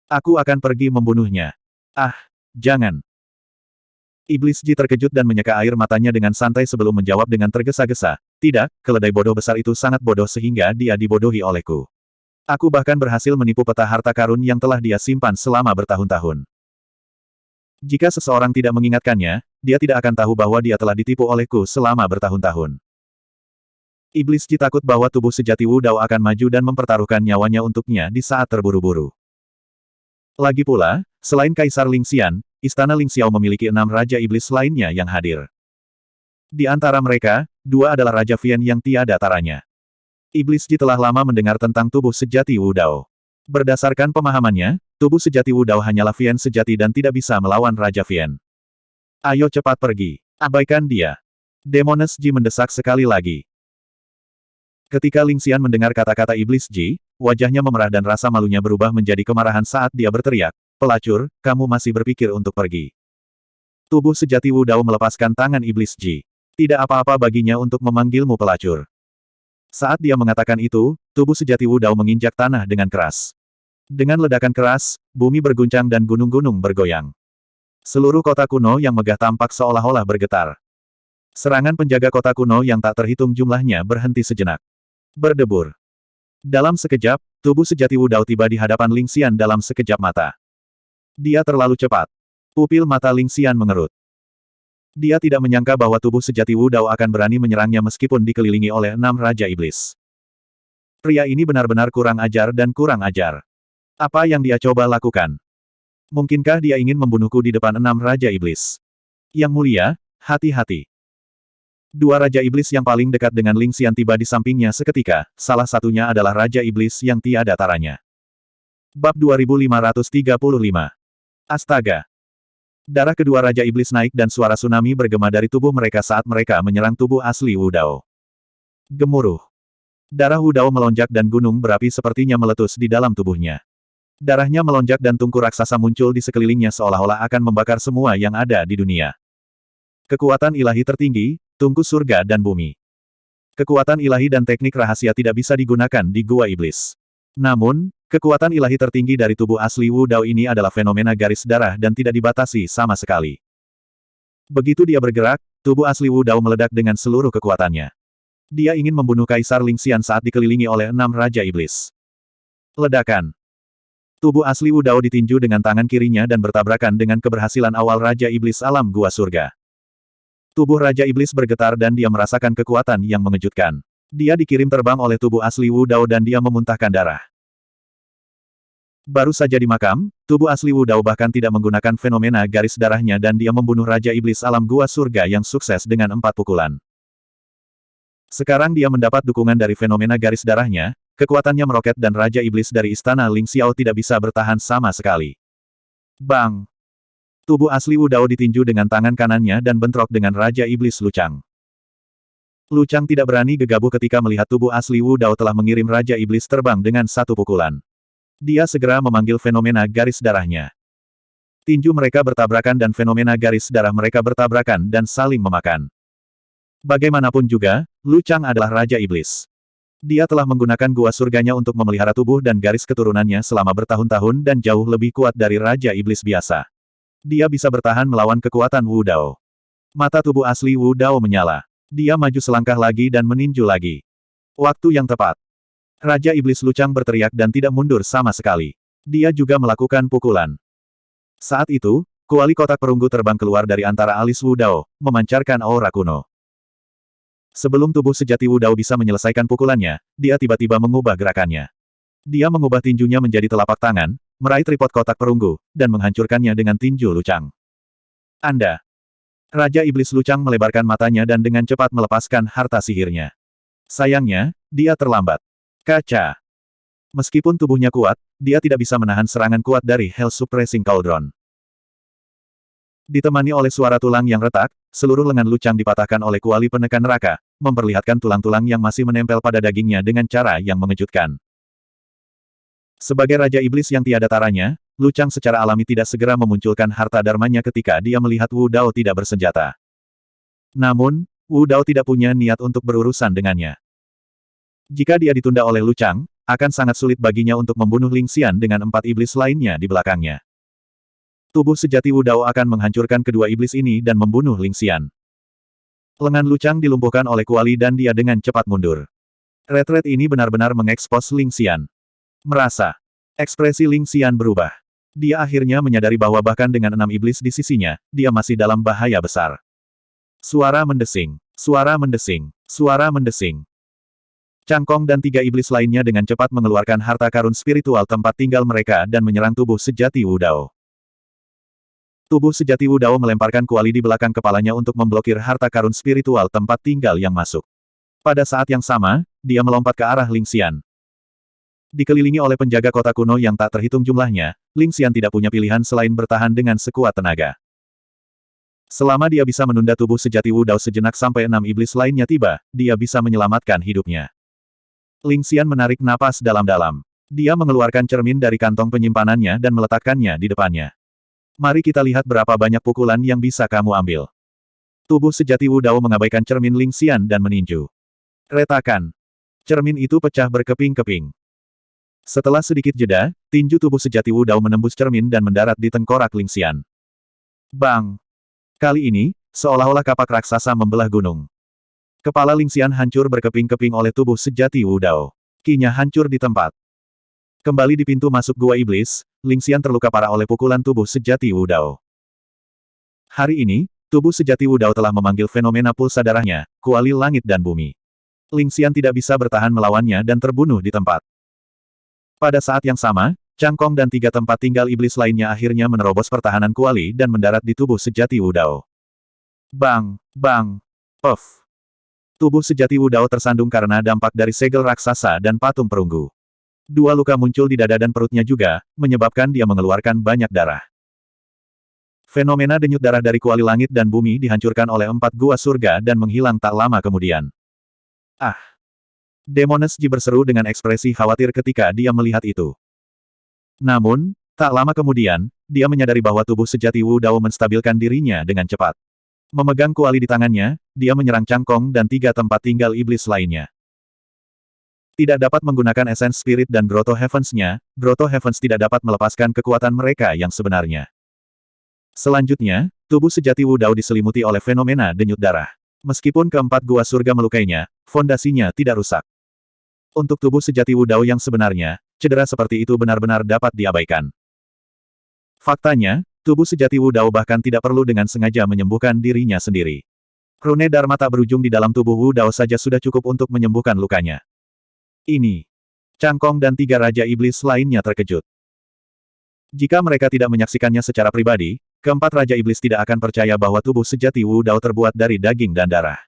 Aku akan pergi membunuhnya. Ah, jangan. Iblis Ji terkejut dan menyeka air matanya dengan santai sebelum menjawab dengan tergesa-gesa. Tidak, keledai bodoh besar itu sangat bodoh sehingga dia dibodohi olehku. Aku bahkan berhasil menipu peta harta karun yang telah dia simpan selama bertahun-tahun. Jika seseorang tidak mengingatkannya, dia tidak akan tahu bahwa dia telah ditipu olehku selama bertahun-tahun. Iblis Ji takut bahwa tubuh sejati Wu Dao akan maju dan mempertaruhkan nyawanya untuknya di saat terburu-buru. Lagi pula, selain Kaisar Ling Xian, Istana Ling Xiao memiliki 6 Raja Iblis lainnya yang hadir. Di antara mereka, 2 adalah Raja Vian yang tiada taranya. Iblis Ji telah lama mendengar tentang tubuh sejati Wu Dao. Berdasarkan pemahamannya, tubuh sejati Wu Dao hanyalah Vian sejati dan tidak bisa melawan Raja Vian. Ayo cepat pergi. Abaikan dia. Demoness Ji mendesak sekali lagi. Ketika Ling Xian mendengar kata-kata Iblis Ji, wajahnya memerah dan rasa malunya berubah menjadi kemarahan saat dia berteriak, pelacur, kamu masih berpikir untuk pergi. Tubuh sejati Wu Dao melepaskan tangan Iblis Ji. Tidak apa-apa baginya untuk memanggilmu pelacur. Saat dia mengatakan itu, tubuh sejati Wu Dao menginjak tanah dengan keras. Dengan ledakan keras, bumi berguncang dan gunung-gunung bergoyang. Seluruh kota kuno yang megah tampak seolah-olah bergetar. Serangan penjaga kota kuno yang tak terhitung jumlahnya berhenti sejenak. Berdebur. Dalam sekejap, tubuh sejati Wu Dao tiba di hadapan Ling Xian dalam sekejap mata. Dia terlalu cepat. Pupil mata Ling Xian mengerut. Dia tidak menyangka bahwa tubuh sejati Wu Dao akan berani menyerangnya meskipun dikelilingi oleh 6 Raja Iblis. Pria ini benar-benar kurang ajar dan kurang ajar. Apa yang dia coba lakukan? Mungkinkah dia ingin membunuhku di depan 6 Raja Iblis? Yang mulia, hati-hati. 2 Raja Iblis yang paling dekat dengan Ling Xian tiba di sampingnya seketika, salah satunya adalah Raja Iblis yang tiada taranya. Bab 2535. Astaga! Darah kedua Raja Iblis naik dan suara tsunami bergema dari tubuh mereka saat mereka menyerang tubuh asli Wu Dao. Gemuruh. Darah Wu Dao melonjak dan gunung berapi sepertinya meletus di dalam tubuhnya. Darahnya melonjak dan tungku raksasa muncul di sekelilingnya seolah-olah akan membakar semua yang ada di dunia. Kekuatan ilahi tertinggi, tungku surga dan bumi. Kekuatan ilahi dan teknik rahasia tidak bisa digunakan di Gua Iblis. Namun, kekuatan ilahi tertinggi dari tubuh asli Wu Dao ini adalah fenomena garis darah dan tidak dibatasi sama sekali. Begitu dia bergerak, tubuh asli Wu Dao meledak dengan seluruh kekuatannya. Dia ingin membunuh Kaisar Ling Xian saat dikelilingi oleh 6 Raja Iblis. Ledakan. Tubuh asli Wu Dao ditinju dengan tangan kirinya dan bertabrakan dengan keberhasilan awal Raja Iblis alam Gua Surga. Tubuh Raja Iblis bergetar dan dia merasakan kekuatan yang mengejutkan. Dia dikirim terbang oleh tubuh asli Wu Dao dan dia memuntahkan darah. Baru saja di makam, tubuh asli Wu Dao bahkan tidak menggunakan fenomena garis darahnya dan dia membunuh Raja Iblis alam Gua Surga yang sukses dengan 4 pukulan. Sekarang dia mendapat dukungan dari fenomena garis darahnya, kekuatannya meroket dan Raja Iblis dari Istana Ling Xiao tidak bisa bertahan sama sekali. Bang! Tubuh asli Wu Dao ditinju dengan tangan kanannya dan bentrok dengan Raja Iblis Lucang. Lucang tidak berani gegabah ketika melihat tubuh asli Wu Dao telah mengirim Raja Iblis terbang dengan 1 pukulan. Dia segera memanggil fenomena garis darahnya. Tinju mereka bertabrakan dan fenomena garis darah mereka bertabrakan dan saling memakan. Bagaimanapun juga, Lucang adalah Raja Iblis. Dia telah menggunakan gua surganya untuk memelihara tubuh dan garis keturunannya selama bertahun-tahun dan jauh lebih kuat dari Raja Iblis biasa. Dia bisa bertahan melawan kekuatan Wu Dao. Mata tubuh asli Wu Dao menyala. Dia maju selangkah lagi dan meninju lagi. Waktu yang tepat. Raja Iblis Lucang berteriak dan tidak mundur sama sekali. Dia juga melakukan pukulan. Saat itu, kuali kotak perunggu terbang keluar dari antara alis Wu Dao, memancarkan aura kuno. Sebelum tubuh sejati Wu Dao bisa menyelesaikan pukulannya, dia tiba-tiba mengubah gerakannya. Dia mengubah tinjunya menjadi telapak tangan, meraih tripod kotak perunggu, dan menghancurkannya dengan tinju lucang. Anda. Raja Iblis Lucang melebarkan matanya dan dengan cepat melepaskan harta sihirnya. Sayangnya, dia terlambat. Kaca. Meskipun tubuhnya kuat, dia tidak bisa menahan serangan kuat dari Hell Suppressing Cauldron. Ditemani oleh suara tulang yang retak, seluruh lengan Lucang dipatahkan oleh kuali penekan neraka, memperlihatkan tulang-tulang yang masih menempel pada dagingnya dengan cara yang mengejutkan. Sebagai Raja Iblis yang tiada taranya, Lucang secara alami tidak segera memunculkan harta dharmanya ketika dia melihat Wu Dao tidak bersenjata. Namun, Wu Dao tidak punya niat untuk berurusan dengannya. Jika dia ditunda oleh Lucang, akan sangat sulit baginya untuk membunuh Ling Xian dengan 4 iblis lainnya di belakangnya. Tubuh sejati Wu Dao akan menghancurkan kedua iblis ini dan membunuh Ling Xian. Lengan Lucang dilumpuhkan oleh kuali dan dia dengan cepat mundur. Retret ini benar-benar mengekspos Ling Xian. Merasa. Ekspresi Ling Xian berubah. Dia akhirnya menyadari bahwa bahkan dengan 6 iblis di sisinya, dia masih dalam bahaya besar. Suara mendesing. Suara mendesing. Suara mendesing. Cangkong dan 3 iblis lainnya dengan cepat mengeluarkan harta karun spiritual tempat tinggal mereka dan menyerang tubuh sejati Wu Dao. Tubuh sejati Wu Dao melemparkan kuali di belakang kepalanya untuk memblokir harta karun spiritual tempat tinggal yang masuk. Pada saat yang sama, dia melompat ke arah Ling Xian. Dikelilingi oleh penjaga kota kuno yang tak terhitung jumlahnya, Ling Xian tidak punya pilihan selain bertahan dengan sekuat tenaga. Selama dia bisa menunda tubuh sejati Wu Dao sejenak sampai 6 iblis lainnya tiba, dia bisa menyelamatkan hidupnya. Ling Xian menarik napas dalam-dalam. Dia mengeluarkan cermin dari kantong penyimpanannya dan meletakkannya di depannya. Mari kita lihat berapa banyak pukulan yang bisa kamu ambil. Tubuh sejati Wu Dao mengabaikan cermin Ling Xian dan meninju. Retakan. Cermin itu pecah berkeping-keping. Setelah sedikit jeda, tinju tubuh sejati Wu Dao menembus cermin dan mendarat di tengkorak Ling Xian. Bang! Kali ini, seolah-olah kapak raksasa membelah gunung. Kepala Ling Xian hancur berkeping-keping oleh tubuh sejati Wu Dao. Kinya hancur di tempat. Kembali di pintu masuk gua iblis, Ling Xian terluka parah oleh pukulan tubuh sejati Wu Dao. Hari ini, tubuh sejati Wu Dao telah memanggil fenomena pulsa darahnya, kuali langit dan bumi. Ling Xian tidak bisa bertahan melawannya dan terbunuh di tempat. Pada saat yang sama, Cangkong dan 3 tempat tinggal iblis lainnya akhirnya menerobos pertahanan kuali dan mendarat di tubuh sejati Wu Dao. Bang! Bang! Puff! Tubuh sejati Wu Dao tersandung karena dampak dari segel raksasa dan patung perunggu. 2 luka muncul di dada dan perutnya juga, menyebabkan dia mengeluarkan banyak darah. Fenomena denyut darah dari kuali langit dan bumi dihancurkan oleh 4 gua surga dan menghilang tak lama kemudian. Ah! Demones Ji berseru dengan ekspresi khawatir ketika dia melihat itu. Namun, tak lama kemudian, dia menyadari bahwa tubuh sejati Wu Dao menstabilkan dirinya dengan cepat. Memegang kuali di tangannya, dia menyerang Cangkong dan 3 tempat tinggal iblis lainnya. Tidak dapat menggunakan Essence Spirit dan Grotto Heavens-nya, Grotto Heavens tidak dapat melepaskan kekuatan mereka yang sebenarnya. Selanjutnya, tubuh sejati Wu Dao diselimuti oleh fenomena denyut darah. Meskipun keempat gua surga melukainya, fondasinya tidak rusak. Untuk tubuh sejati Wu Dao yang sebenarnya, cedera seperti itu benar-benar dapat diabaikan. Faktanya, tubuh sejati Wu Dao bahkan tidak perlu dengan sengaja menyembuhkan dirinya sendiri. Rune Dharma tak berujung di dalam tubuh Wu Dao saja sudah cukup untuk menyembuhkan lukanya. Ini. Cangkong dan 3 Raja Iblis lainnya terkejut. Jika mereka tidak menyaksikannya secara pribadi, keempat Raja Iblis tidak akan percaya bahwa tubuh sejati Wu Dao terbuat dari daging dan darah.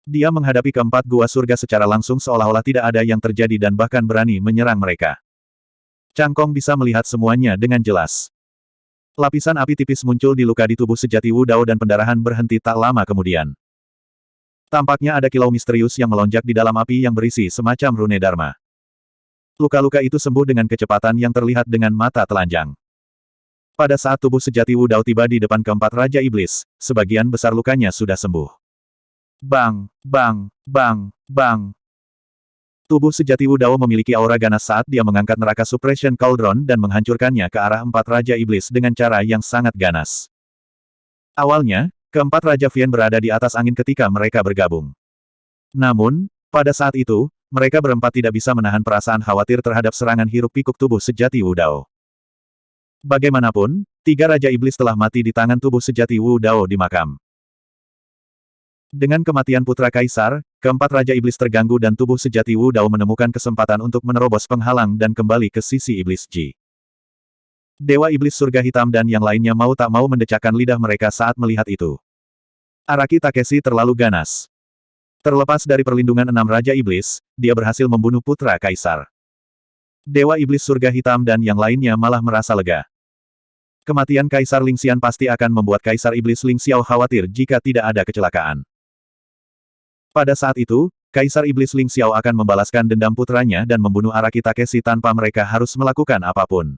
Dia menghadapi keempat gua surga secara langsung seolah-olah tidak ada yang terjadi dan bahkan berani menyerang mereka. Cangkong bisa melihat semuanya dengan jelas. Lapisan api tipis muncul di luka di tubuh sejati Wu Dao dan pendarahan berhenti tak lama kemudian. Tampaknya ada kilau misterius yang melonjak di dalam api yang berisi semacam rune Dharma. Luka-luka itu sembuh dengan kecepatan yang terlihat dengan mata telanjang. Pada saat tubuh sejati Wu Dao tiba di depan keempat Raja Iblis, sebagian besar lukanya sudah sembuh. Bang! Bang! Bang! Bang! Tubuh sejati Wu Dao memiliki aura ganas saat dia mengangkat neraka Suppression Cauldron dan menghancurkannya ke arah 4 Raja Iblis dengan cara yang sangat ganas. Awalnya, keempat Raja Vian berada di atas angin ketika mereka bergabung. Namun, pada saat itu, mereka berempat tidak bisa menahan perasaan khawatir terhadap serangan hiruk-pikuk tubuh sejati Wu Dao. Bagaimanapun, 3 Raja Iblis telah mati di tangan tubuh sejati Wu Dao di makam. Dengan kematian putra kaisar, keempat Raja Iblis terganggu dan tubuh sejati Wu Dao menemukan kesempatan untuk menerobos penghalang dan kembali ke sisi Iblis Ji. Dewa Iblis Surga Hitam dan yang lainnya mau tak mau mendecakkan lidah mereka saat melihat itu. Araki Takeshi terlalu ganas. Terlepas dari perlindungan 6 Raja Iblis, dia berhasil membunuh putra kaisar. Dewa Iblis Surga Hitam dan yang lainnya malah merasa lega. Kematian Kaisar Ling Xian pasti akan membuat Kaisar Iblis Ling Xiao khawatir jika tidak ada kecelakaan. Pada saat itu, Kaisar Iblis Ling Xiao akan membalaskan dendam putranya dan membunuh Araki Takeshi tanpa mereka harus melakukan apapun.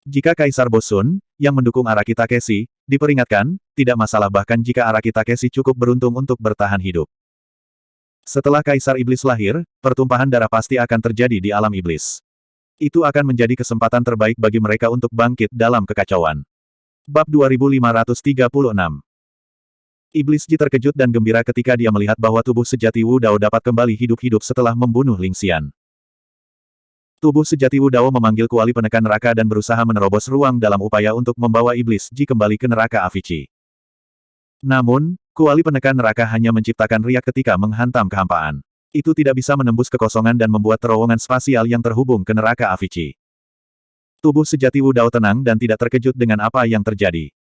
Jika Kaisar Bosun, yang mendukung Araki Takeshi, diperingatkan, tidak masalah bahkan jika Araki Takeshi cukup beruntung untuk bertahan hidup. Setelah Kaisar Iblis lahir, pertumpahan darah pasti akan terjadi di alam iblis. Itu akan menjadi kesempatan terbaik bagi mereka untuk bangkit dalam kekacauan. Bab 2536. Iblis Ji terkejut dan gembira ketika dia melihat bahwa tubuh sejati Wu Dao dapat kembali hidup-hidup setelah membunuh Ling Xian. Tubuh sejati Wu Dao memanggil kuali penekan neraka dan berusaha menerobos ruang dalam upaya untuk membawa Iblis Ji kembali ke neraka Avici. Namun, kuali penekan neraka hanya menciptakan riak ketika menghantam kehampaan. Itu tidak bisa menembus kekosongan dan membuat terowongan spasial yang terhubung ke neraka Avici. Tubuh sejati Wu Dao tenang dan tidak terkejut dengan apa yang terjadi.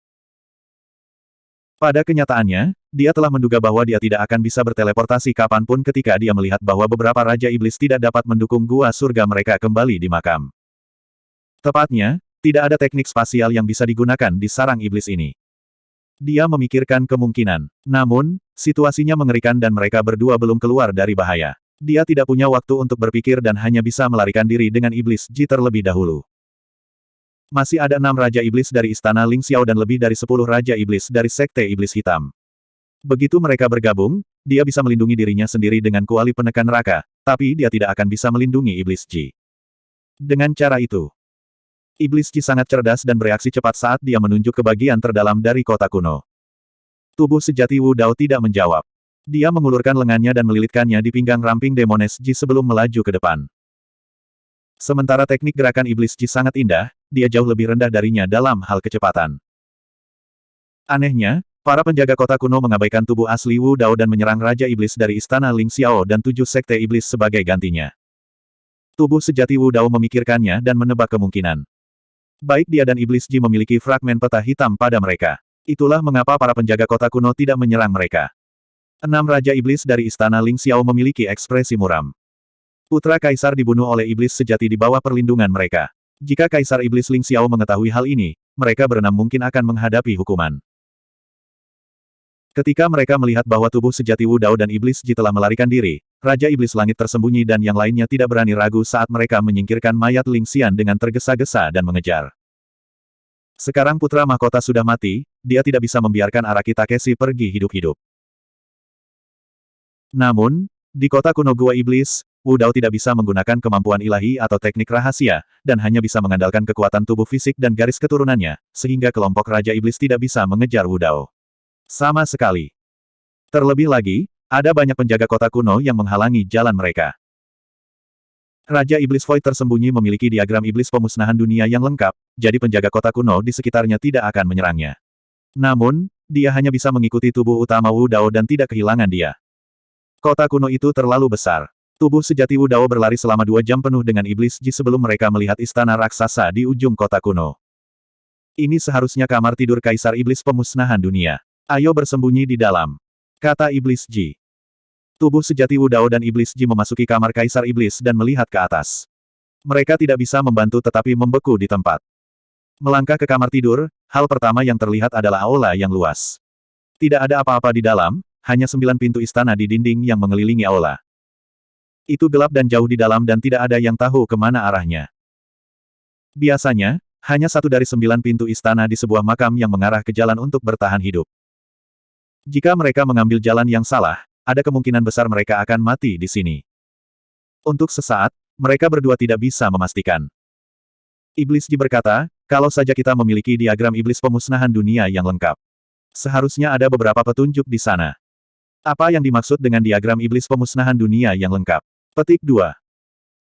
Pada kenyataannya, dia telah menduga bahwa dia tidak akan bisa berteleportasi kapanpun ketika dia melihat bahwa beberapa Raja Iblis tidak dapat mendukung gua surga mereka kembali di makam. Tepatnya, tidak ada teknik spasial yang bisa digunakan di sarang iblis ini. Dia memikirkan kemungkinan. Namun, situasinya mengerikan dan mereka berdua belum keluar dari bahaya. Dia tidak punya waktu untuk berpikir dan hanya bisa melarikan diri dengan Iblis Ji terlebih dahulu. Masih ada 6 Raja Iblis dari Istana Ling Xiao dan lebih dari 10 Raja Iblis dari Sekte Iblis Hitam. Begitu mereka bergabung, dia bisa melindungi dirinya sendiri dengan kuali penekan neraka, tapi dia tidak akan bisa melindungi Iblis Ji. Dengan cara itu, Iblis Ji sangat cerdas dan bereaksi cepat saat dia menunjuk ke bagian terdalam dari kota kuno. Tubuh sejati Wu Dao tidak menjawab. Dia mengulurkan lengannya dan melilitkannya di pinggang ramping Demones Ji sebelum melaju ke depan. Sementara teknik gerakan Iblis Ji sangat indah, dia jauh lebih rendah darinya dalam hal kecepatan. Anehnya, para penjaga kota kuno mengabaikan tubuh asli Wu Dao dan menyerang Raja Iblis dari Istana Ling Xiao dan 7 Sekte Iblis sebagai gantinya. Tubuh sejati Wu Dao memikirkannya dan menebak kemungkinan. Baik dia dan Iblis Ji memiliki fragmen peta hitam pada mereka. Itulah mengapa para penjaga kota kuno tidak menyerang mereka. 6 Raja Iblis dari Istana Ling Xiao memiliki ekspresi muram. Putra Kaisar dibunuh oleh Iblis sejati di bawah perlindungan mereka. Jika Kaisar Iblis Ling Xiao mengetahui hal ini, mereka berenam mungkin akan menghadapi hukuman. Ketika mereka melihat bahwa tubuh sejati Wu Dao dan Iblis Ji telah melarikan diri, Raja Iblis Langit tersembunyi dan yang lainnya tidak berani ragu saat mereka menyingkirkan mayat Ling Xian dengan tergesa-gesa dan mengejar. Sekarang putra mahkota sudah mati, dia tidak bisa membiarkan Araki Takeshi pergi hidup-hidup. Namun, di kota kuno Gua Iblis, Wu Dao tidak bisa menggunakan kemampuan ilahi atau teknik rahasia, dan hanya bisa mengandalkan kekuatan tubuh fisik dan garis keturunannya, sehingga kelompok Raja Iblis tidak bisa mengejar Wu Dao. Sama sekali. Terlebih lagi, ada banyak penjaga kota kuno yang menghalangi jalan mereka. Raja Iblis Void tersembunyi memiliki diagram iblis pemusnahan dunia yang lengkap, jadi penjaga kota kuno di sekitarnya tidak akan menyerangnya. Namun, dia hanya bisa mengikuti tubuh utama Wu Dao dan tidak kehilangan dia. Kota kuno itu terlalu besar. Tubuh sejati Wu Dao berlari selama 2 jam penuh dengan Iblis Ji sebelum mereka melihat istana raksasa di ujung kota kuno. Ini seharusnya kamar tidur Kaisar Iblis pemusnahan dunia. Ayo bersembunyi di dalam, kata Iblis Ji. Tubuh sejati Wu Dao dan Iblis Ji memasuki kamar Kaisar Iblis dan melihat ke atas. Mereka tidak bisa membantu tetapi membeku di tempat. Melangkah ke kamar tidur, hal pertama yang terlihat adalah aula yang luas. Tidak ada apa-apa di dalam, hanya 9 pintu istana di dinding yang mengelilingi aula. Itu gelap dan jauh di dalam dan tidak ada yang tahu kemana arahnya. Biasanya, hanya 1 dari 9 pintu istana di sebuah makam yang mengarah ke jalan untuk bertahan hidup. Jika mereka mengambil jalan yang salah, ada kemungkinan besar mereka akan mati di sini. Untuk sesaat, mereka berdua tidak bisa memastikan. Iblis Ji berkata, kalau saja kita memiliki diagram iblis pemusnahan dunia yang lengkap. Seharusnya ada beberapa petunjuk di sana. Apa yang dimaksud dengan diagram iblis pemusnahan dunia yang lengkap? Petik 2.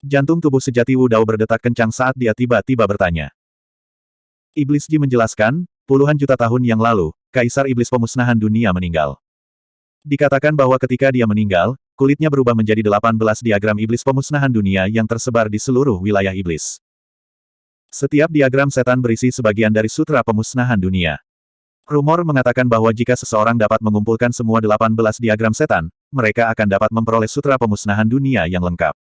Jantung tubuh sejati Wu Dao berdetak kencang saat dia tiba-tiba bertanya. Iblis Ji menjelaskan, puluhan juta tahun yang lalu, Kaisar Iblis pemusnahan dunia meninggal. Dikatakan bahwa ketika dia meninggal, kulitnya berubah menjadi 18 diagram iblis pemusnahan dunia yang tersebar di seluruh wilayah iblis. Setiap diagram setan berisi sebagian dari sutra pemusnahan dunia. Rumor mengatakan bahwa jika seseorang dapat mengumpulkan semua 18 diagram setan, mereka akan dapat memperoleh sutra pemusnahan dunia yang lengkap.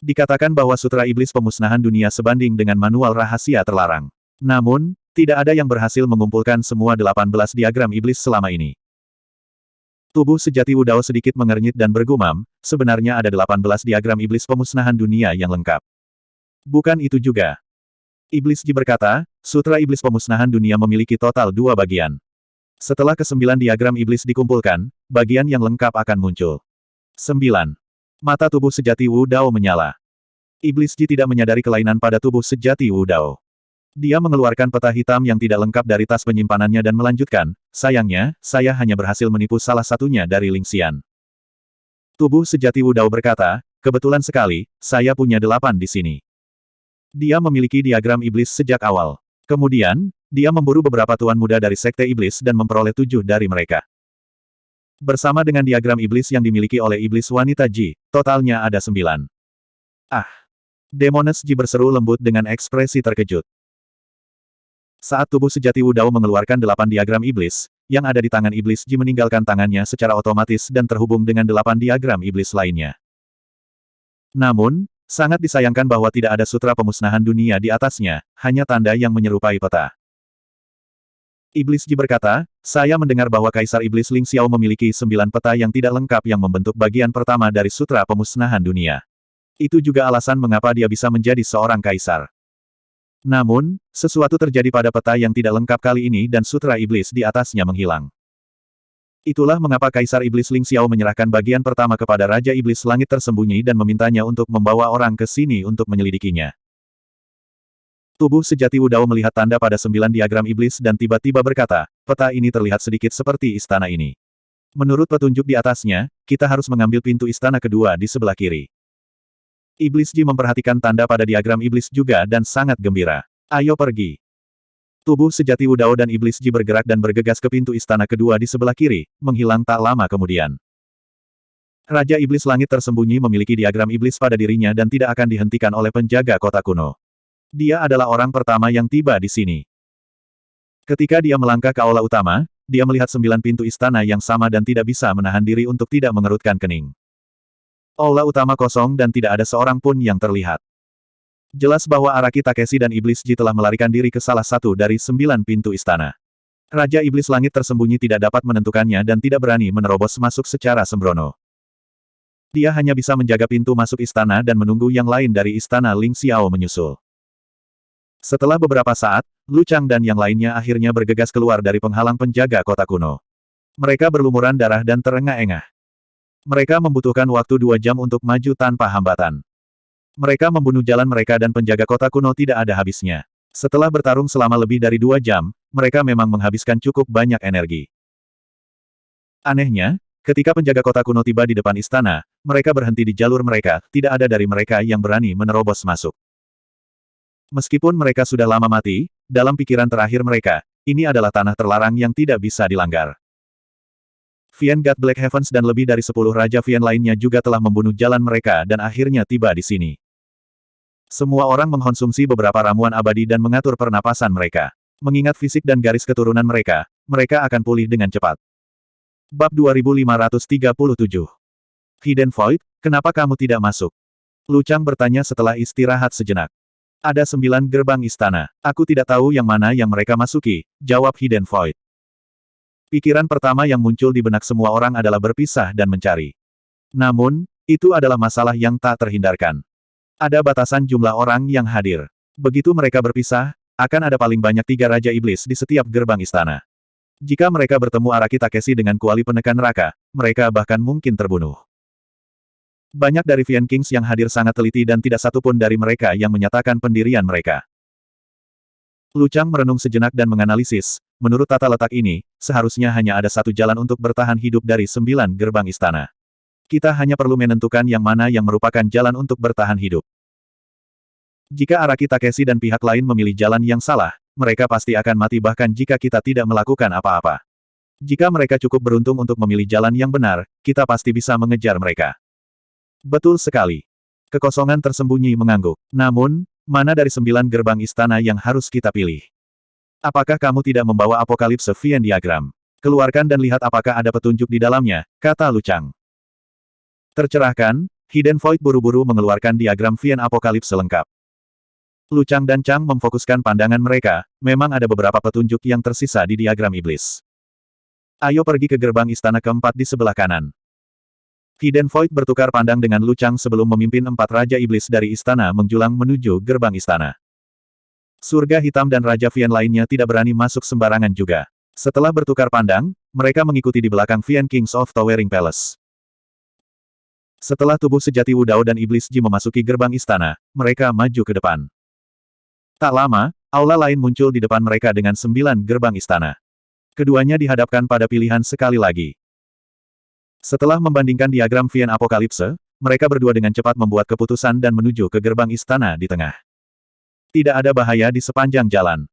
Dikatakan bahwa sutra iblis pemusnahan dunia sebanding dengan manual rahasia terlarang. Namun, tidak ada yang berhasil mengumpulkan semua 18 diagram iblis selama ini. Tubuh sejati Wu Dao sedikit mengernyit dan bergumam, sebenarnya ada 18 diagram iblis pemusnahan dunia yang lengkap. Bukan itu juga. Iblis Ji berkata, sutra iblis pemusnahan dunia memiliki total 2 bagian. Setelah ke-9 diagram iblis dikumpulkan, bagian yang lengkap akan muncul. 9. Mata tubuh sejati Wu Dao menyala. Iblis Ji tidak menyadari kelainan pada tubuh sejati Wu Dao. Dia mengeluarkan peta hitam yang tidak lengkap dari tas penyimpanannya dan melanjutkan, sayangnya, saya hanya berhasil menipu salah satunya dari Ling Xian. Tubuh sejati Wu Dao berkata, kebetulan sekali, saya punya 8 di sini. Dia memiliki diagram iblis sejak awal. Kemudian, dia memburu beberapa tuan muda dari Sekte Iblis dan memperoleh 7 dari mereka. Bersama dengan diagram iblis yang dimiliki oleh iblis wanita Ji, totalnya ada 9. Ah! Demoness Ji berseru lembut dengan ekspresi terkejut. Saat tubuh sejati Wu Dao mengeluarkan 8 diagram iblis, yang ada di tangan iblis Ji meninggalkan tangannya secara otomatis dan terhubung dengan 8 diagram iblis lainnya. Namun, sangat disayangkan bahwa tidak ada sutra pemusnahan dunia di atasnya, hanya tanda yang menyerupai peta. Iblis Ji berkata, saya mendengar bahwa Kaisar Iblis Ling Xiao memiliki 9 peta yang tidak lengkap yang membentuk bagian pertama dari sutra pemusnahan dunia. Itu juga alasan mengapa dia bisa menjadi seorang kaisar. Namun, sesuatu terjadi pada peta yang tidak lengkap kali ini dan sutra iblis di atasnya menghilang. Itulah mengapa Kaisar Iblis Ling Xiao menyerahkan bagian pertama kepada Raja Iblis Langit Tersembunyi dan memintanya untuk membawa orang ke sini untuk menyelidikinya. Tubuh sejati Wu Dao melihat tanda pada 9 diagram iblis dan tiba-tiba berkata, peta ini terlihat sedikit seperti istana ini. Menurut petunjuk di atasnya, kita harus mengambil pintu istana kedua di sebelah kiri. Iblis Ji memperhatikan tanda pada diagram iblis juga dan sangat gembira. Ayo pergi. Tubuh sejati Wu Dao dan Iblis Ji bergerak dan bergegas ke pintu istana kedua di sebelah kiri, menghilang tak lama kemudian. Raja Iblis Langit Tersembunyi memiliki diagram iblis pada dirinya dan tidak akan dihentikan oleh penjaga kota kuno. Dia adalah orang pertama yang tiba di sini. Ketika dia melangkah ke aula utama, dia melihat 9 pintu istana yang sama dan tidak bisa menahan diri untuk tidak mengerutkan kening. Aula utama kosong dan tidak ada seorang pun yang terlihat. Jelas bahwa Araki Takeshi dan Iblis Ji telah melarikan diri ke salah satu dari 9 pintu istana. Raja Iblis Langit Tersembunyi tidak dapat menentukannya dan tidak berani menerobos masuk secara sembrono. Dia hanya bisa menjaga pintu masuk istana dan menunggu yang lain dari istana Ling Xiao menyusul. Setelah beberapa saat, Lu Chang dan yang lainnya akhirnya bergegas keluar dari penghalang penjaga kota kuno. Mereka berlumuran darah dan terengah-engah. Mereka membutuhkan waktu 2 jam untuk maju tanpa hambatan. Mereka membunuh jalan mereka dan penjaga kota kuno tidak ada habisnya. Setelah bertarung selama lebih dari 2 jam, mereka memang menghabiskan cukup banyak energi. Anehnya, ketika penjaga kota kuno tiba di depan istana, mereka berhenti di jalur mereka, tidak ada dari mereka yang berani menerobos masuk. Meskipun mereka sudah lama mati, dalam pikiran terakhir mereka, ini adalah tanah terlarang yang tidak bisa dilanggar. Vian God Black Heavens dan lebih dari 10 Raja Vian lainnya juga telah membunuh jalan mereka dan akhirnya tiba di sini. Semua orang mengkonsumsi beberapa ramuan abadi dan mengatur pernapasan mereka. Mengingat fisik dan garis keturunan mereka, mereka akan pulih dengan cepat. Bab 2537. Hidden Void, kenapa kamu tidak masuk? Lu Chang bertanya setelah istirahat sejenak. Ada 9 gerbang istana. Aku tidak tahu yang mana yang mereka masuki, jawab Hidden Void. Pikiran pertama yang muncul di benak semua orang adalah berpisah dan mencari. Namun, itu adalah masalah yang tak terhindarkan. Ada batasan jumlah orang yang hadir. Begitu mereka berpisah, akan ada paling banyak 3 Raja Iblis di setiap gerbang istana. Jika mereka bertemu Araki Takeshi dengan kuali penekan neraka, mereka bahkan mungkin terbunuh. Banyak dari Vian Kings yang hadir sangat teliti dan tidak satu pun dari mereka yang menyatakan pendirian mereka. Lu Chang merenung sejenak dan menganalisis, menurut tata letak ini, seharusnya hanya ada satu jalan untuk bertahan hidup dari 9 gerbang istana. Kita hanya perlu menentukan yang mana yang merupakan jalan untuk bertahan hidup. Jika Araki Takeshi dan pihak lain memilih jalan yang salah, mereka pasti akan mati bahkan jika kita tidak melakukan apa-apa. Jika mereka cukup beruntung untuk memilih jalan yang benar, kita pasti bisa mengejar mereka. Betul sekali. Kekosongan tersembunyi mengangguk. Namun, mana dari 9 gerbang istana yang harus kita pilih? Apakah kamu tidak membawa apokalipse Venn diagram? Keluarkan dan lihat apakah ada petunjuk di dalamnya, kata Lu Chang. Tercerahkan, Hidden Void buru-buru mengeluarkan diagram Venn apokalipse lengkap. Lu Chang dan Chang memfokuskan pandangan mereka, memang ada beberapa petunjuk yang tersisa di diagram iblis. Ayo pergi ke gerbang istana keempat di sebelah kanan. Hidden Void bertukar pandang dengan Lu Chang sebelum memimpin 4 Raja Iblis dari istana menjulang menuju gerbang istana. Surga Hitam dan Raja Venn lainnya tidak berani masuk sembarangan juga. Setelah bertukar pandang, mereka mengikuti di belakang Venn Kings of Towering Palace. Setelah tubuh sejati Wu Dao dan Iblis Ji memasuki gerbang istana, mereka maju ke depan. Tak lama, aula lain muncul di depan mereka dengan 9 gerbang istana. Keduanya dihadapkan pada pilihan sekali lagi. Setelah membandingkan diagram Venn apokalipse, mereka berdua dengan cepat membuat keputusan dan menuju ke gerbang istana di tengah. Tidak ada bahaya di sepanjang jalan.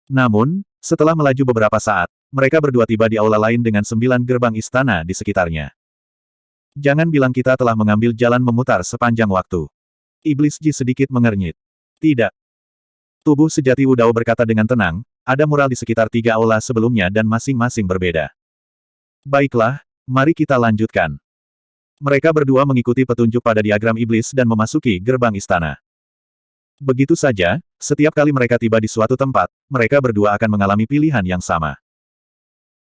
Namun, setelah melaju beberapa saat, mereka berdua tiba di aula lain dengan 9 gerbang istana di sekitarnya. Jangan bilang kita telah mengambil jalan memutar sepanjang waktu. Iblis Ji sedikit mengernyit. Tidak. Tubuh sejati Wu Dao berkata dengan tenang, ada mural di sekitar 3 aula sebelumnya dan masing-masing berbeda. Baiklah, mari kita lanjutkan. Mereka berdua mengikuti petunjuk pada diagram iblis dan memasuki gerbang istana. Begitu saja, setiap kali mereka tiba di suatu tempat, mereka berdua akan mengalami pilihan yang sama.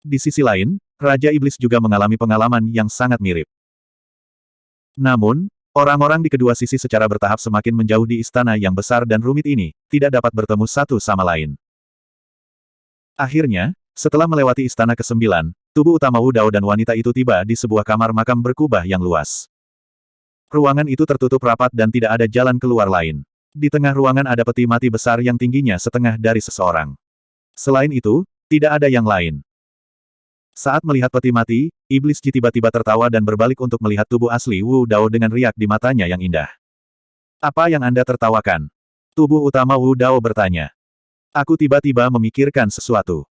Di sisi lain, Raja Iblis juga mengalami pengalaman yang sangat mirip. Namun, orang-orang di kedua sisi secara bertahap semakin menjauh di istana yang besar dan rumit ini, tidak dapat bertemu satu sama lain. Akhirnya, setelah melewati istana ke-9, tubuh utama Wu Dao dan wanita itu tiba di sebuah kamar makam berkubah yang luas. Ruangan itu tertutup rapat dan tidak ada jalan keluar lain. Di tengah ruangan ada peti mati besar yang tingginya setengah dari seseorang. Selain itu, tidak ada yang lain. Saat melihat peti mati, Iblis Ji tiba-tiba tertawa dan berbalik untuk melihat tubuh asli Wu Dao dengan riak di matanya yang indah. Apa yang Anda tertawakan? Tubuh utama Wu Dao bertanya. Aku tiba-tiba memikirkan sesuatu.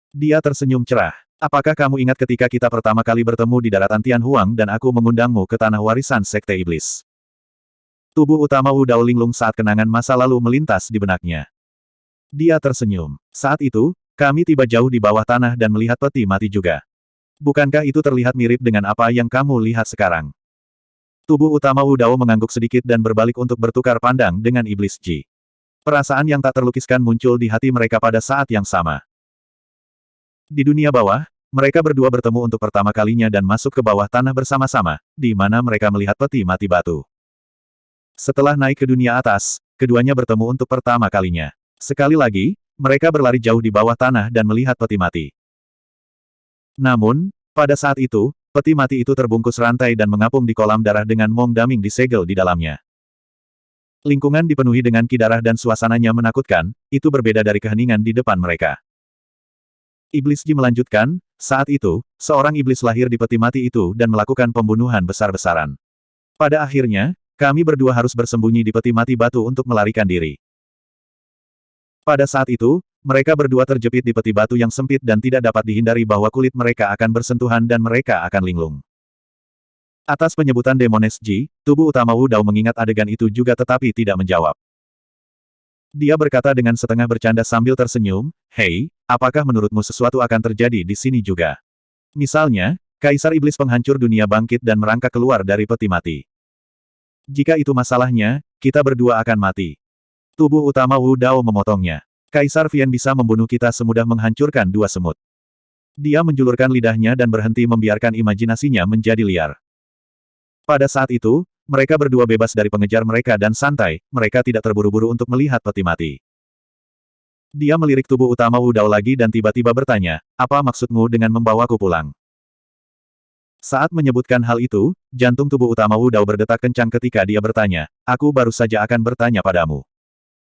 Dia tersenyum cerah. Apakah kamu ingat ketika kita pertama kali bertemu di daratan Tianhuang dan aku mengundangmu ke tanah warisan Sekte Iblis? Tubuh utama Wu Dao linglung saat kenangan masa lalu melintas di benaknya. Dia tersenyum. Saat itu, kami tiba jauh di bawah tanah dan melihat peti mati juga. Bukankah itu terlihat mirip dengan apa yang kamu lihat sekarang? Tubuh utama Wu Dao mengangguk sedikit dan berbalik untuk bertukar pandang dengan Iblis Ji. Perasaan yang tak terlukiskan muncul di hati mereka pada saat yang sama. Di dunia bawah, mereka berdua bertemu untuk pertama kalinya dan masuk ke bawah tanah bersama-sama, di mana mereka melihat peti mati batu. Setelah naik ke dunia atas, keduanya bertemu untuk pertama kalinya. Sekali lagi, mereka berlari jauh di bawah tanah dan melihat peti mati. Namun, pada saat itu, peti mati itu terbungkus rantai dan mengapung di kolam darah dengan Mong Daming disegel di dalamnya. Lingkungan dipenuhi dengan ki darah dan suasananya menakutkan, itu berbeda dari keheningan di depan mereka. Iblis Ji melanjutkan, saat itu, seorang iblis lahir di peti mati itu dan melakukan pembunuhan besar-besaran. Pada akhirnya, kami berdua harus bersembunyi di peti mati batu untuk melarikan diri. Pada saat itu, mereka berdua terjepit di peti batu yang sempit dan tidak dapat dihindari bahwa kulit mereka akan bersentuhan dan mereka akan linglung. Atas penyebutan Demones Ji, tubuh utama Wu Dao mengingat adegan itu juga tetapi tidak menjawab. Dia berkata dengan setengah bercanda sambil tersenyum, "Hei, apakah menurutmu sesuatu akan terjadi di sini juga? Misalnya, Kaisar Iblis penghancur dunia bangkit dan merangkak keluar dari peti mati. Jika itu masalahnya, kita berdua akan mati." Tubuh utama Wu Dao memotongnya. Kaisar Venn bisa membunuh kita semudah menghancurkan 2 semut. Dia menjulurkan lidahnya dan berhenti membiarkan imajinasinya menjadi liar. Pada saat itu, mereka berdua bebas dari pengejar mereka dan santai, mereka tidak terburu-buru untuk melihat peti mati. Dia melirik tubuh utama Wu Dao lagi dan tiba-tiba bertanya, apa maksudmu dengan membawaku pulang? Saat menyebutkan hal itu, jantung tubuh utama Wu Dao berdetak kencang ketika dia bertanya, aku baru saja akan bertanya padamu.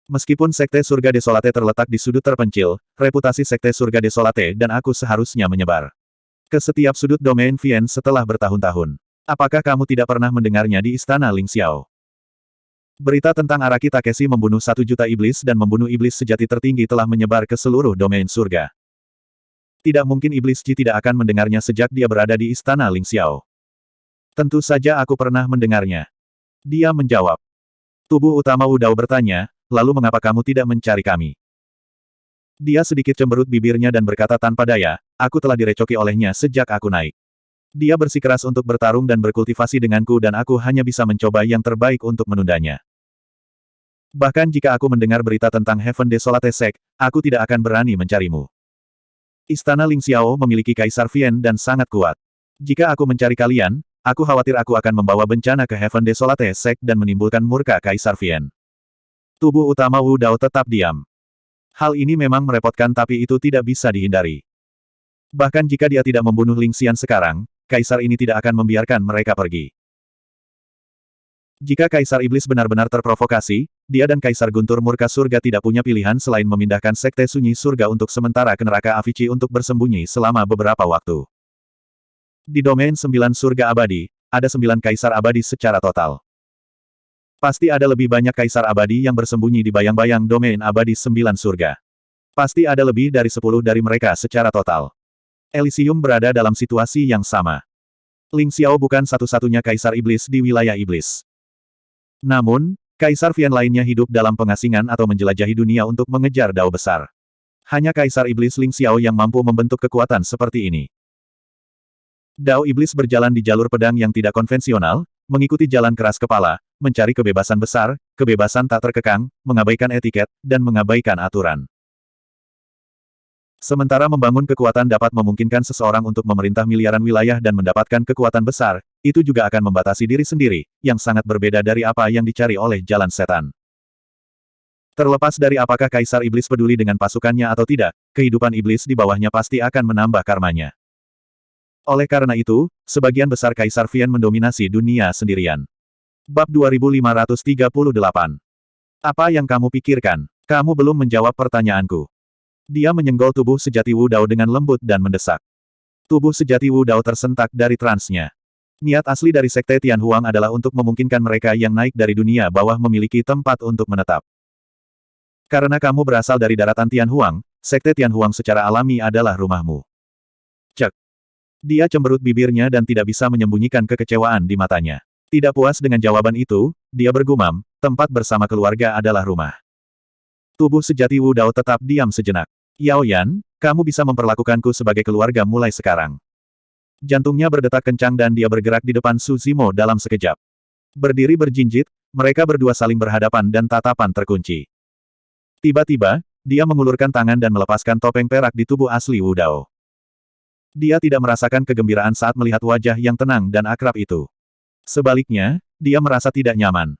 Meskipun Sekte Surga Desolate terletak di sudut terpencil, reputasi Sekte Surga Desolate dan aku seharusnya menyebar ke setiap sudut domain Venn setelah bertahun-tahun. Apakah kamu tidak pernah mendengarnya di Istana Ling Xiao? Berita tentang Araki Takeshi membunuh 1 juta iblis dan membunuh iblis sejati tertinggi telah menyebar ke seluruh domain surga. Tidak mungkin Iblis Ji tidak akan mendengarnya sejak dia berada di istana Ling Xiao. Tentu saja aku pernah mendengarnya. Dia menjawab. Tubuh utama Wu Dao bertanya, lalu mengapa kamu tidak mencari kami? Dia sedikit cemberut bibirnya dan berkata tanpa daya, aku telah direcoki olehnya sejak aku naik. Dia bersikeras untuk bertarung dan berkultivasi denganku dan aku hanya bisa mencoba yang terbaik untuk menundanya. Bahkan jika aku mendengar berita tentang Heaven Desolate Sect, aku tidak akan berani mencarimu. Istana Ling Xiao memiliki Kaisar Vian dan sangat kuat. Jika aku mencari kalian, aku khawatir aku akan membawa bencana ke Heaven Desolate Sect dan menimbulkan murka Kaisar Vian. Tubuh utama Wu Dao tetap diam. Hal ini memang merepotkan tapi itu tidak bisa dihindari. Bahkan jika dia tidak membunuh Ling Xian sekarang, Kaisar ini tidak akan membiarkan mereka pergi. Jika Kaisar Iblis benar-benar terprovokasi, dia dan Kaisar Guntur Murka Surga tidak punya pilihan selain memindahkan Sekte Sunyi Surga untuk sementara ke neraka Avici untuk bersembunyi selama beberapa waktu. Di domain 9 surga abadi, ada 9 Kaisar abadi secara total. Pasti ada lebih banyak Kaisar abadi yang bersembunyi di bayang-bayang domain abadi 9 surga. Pasti ada lebih dari 10 dari mereka secara total. Elysium berada dalam situasi yang sama. Ling Xiao bukan satu-satunya Kaisar Iblis di wilayah Iblis. Namun, Kaisar Vian lainnya hidup dalam pengasingan atau menjelajahi dunia untuk mengejar dao besar. Hanya Kaisar Iblis Ling Xiao yang mampu membentuk kekuatan seperti ini. Dao Iblis berjalan di jalur pedang yang tidak konvensional, mengikuti jalan keras kepala, mencari kebebasan besar, kebebasan tak terkekang, mengabaikan etiket, dan mengabaikan aturan. Sementara membangun kekuatan dapat memungkinkan seseorang untuk memerintah miliaran wilayah dan mendapatkan kekuatan besar, itu juga akan membatasi diri sendiri, yang sangat berbeda dari apa yang dicari oleh jalan setan. Terlepas dari apakah Kaisar Iblis peduli dengan pasukannya atau tidak, kehidupan iblis di bawahnya pasti akan menambah karmanya. Oleh karena itu, sebagian besar Kaisar Vian mendominasi dunia sendirian. Bab 2538. Apa yang kamu pikirkan? Kamu belum menjawab pertanyaanku. Dia menyenggol tubuh sejati Wu Dao dengan lembut dan mendesak. Tubuh sejati Wu Dao tersentak dari transnya. Niat asli dari Sekte Tianhuang adalah untuk memungkinkan mereka yang naik dari dunia bawah memiliki tempat untuk menetap. Karena kamu berasal dari daratan Tianhuang, Sekte Tianhuang secara alami adalah rumahmu. Cek. Dia cemberut bibirnya dan tidak bisa menyembunyikan kekecewaan di matanya. Tidak puas dengan jawaban itu, dia bergumam, tempat bersama keluarga adalah rumah. Tubuh sejati Wu Dao tetap diam sejenak. Yao Yan, kamu bisa memperlakukanku sebagai keluarga mulai sekarang. Jantungnya berdetak kencang dan dia bergerak di depan Su Zimo dalam sekejap. Berdiri berjinjit, mereka berdua saling berhadapan dan tatapan terkunci. Tiba-tiba, dia mengulurkan tangan dan melepaskan topeng perak di tubuh asli Wu Dao. Dia tidak merasakan kegembiraan saat melihat wajah yang tenang dan akrab itu. Sebaliknya, dia merasa tidak nyaman.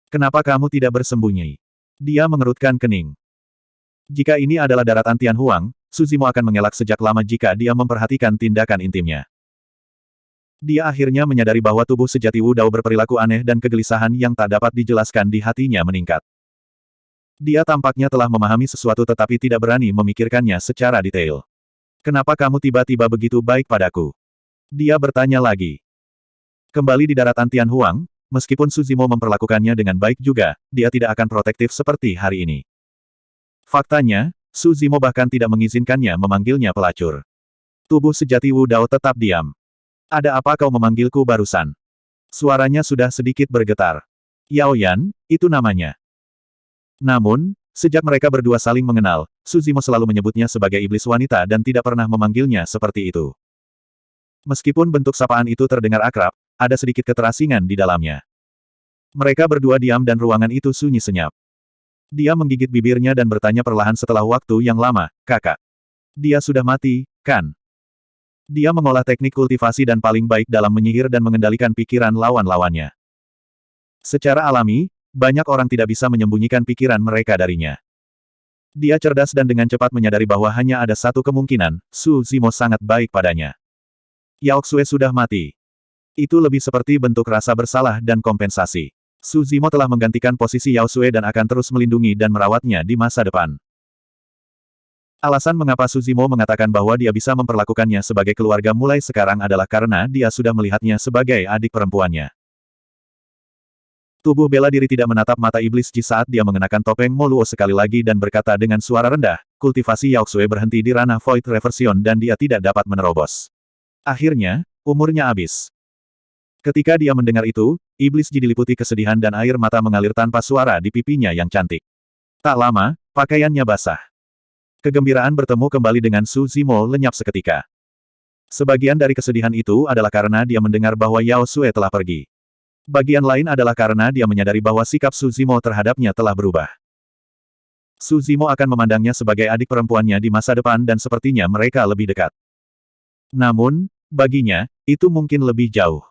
Kenapa kamu tidak bersembunyi? Dia mengerutkan kening. Jika ini adalah daratan Tianhuang, Su Zimo akan mengelak sejak lama jika dia memperhatikan tindakan intimnya. Dia akhirnya menyadari bahwa tubuh sejati Wu Dao berperilaku aneh dan kegelisahan yang tak dapat dijelaskan di hatinya meningkat. Dia tampaknya telah memahami sesuatu tetapi tidak berani memikirkannya secara detail. Kenapa kamu tiba-tiba begitu baik padaku? Dia bertanya lagi. Kembali di daratan Tianhuang, meskipun Su Zimo memperlakukannya dengan baik juga, dia tidak akan protektif seperti hari ini. Faktanya, Su Zimo bahkan tidak mengizinkannya memanggilnya pelacur. Tubuh sejati Wu Dao tetap diam. Ada apa kau memanggilku barusan? Suaranya sudah sedikit bergetar. Yao Yan, itu namanya. Namun, sejak mereka berdua saling mengenal, Su Zimo selalu menyebutnya sebagai iblis wanita dan tidak pernah memanggilnya seperti itu. Meskipun bentuk sapaan itu terdengar akrab, ada sedikit keterasingan di dalamnya. Mereka berdua diam dan ruangan itu sunyi senyap. Dia menggigit bibirnya dan bertanya perlahan setelah waktu yang lama, kakak. Dia sudah mati, kan? Dia mengolah teknik kultivasi dan paling baik dalam menyihir dan mengendalikan pikiran lawan-lawannya. Secara alami, banyak orang tidak bisa menyembunyikan pikiran mereka darinya. Dia cerdas dan dengan cepat menyadari bahwa hanya ada satu kemungkinan, Su Zimo sangat baik padanya. Yao Xue sudah mati. Itu lebih seperti bentuk rasa bersalah dan kompensasi. Su Zimo telah menggantikan posisi Yao Xue dan akan terus melindungi dan merawatnya di masa depan. Alasan mengapa Su Zimo mengatakan bahwa dia bisa memperlakukannya sebagai keluarga mulai sekarang adalah karena dia sudah melihatnya sebagai adik perempuannya. Tubuh bela diri tidak menatap mata iblis Ji saat dia mengenakan topeng Moluo sekali lagi dan berkata dengan suara rendah, kultivasi Yao Xue berhenti di ranah Void Reversion dan dia tidak dapat menerobos. Akhirnya, umurnya habis. Ketika dia mendengar itu, Iblis Ji diliputi kesedihan dan air mata mengalir tanpa suara di pipinya yang cantik. Tak lama, pakaiannya basah. Kegembiraan bertemu kembali dengan Su Zimo lenyap seketika. Sebagian dari kesedihan itu adalah karena dia mendengar bahwa Yao Xue telah pergi. Bagian lain adalah karena dia menyadari bahwa sikap Su Zimo terhadapnya telah berubah. Su Zimo akan memandangnya sebagai adik perempuannya di masa depan dan sepertinya mereka lebih dekat. Namun, baginya, itu mungkin lebih jauh.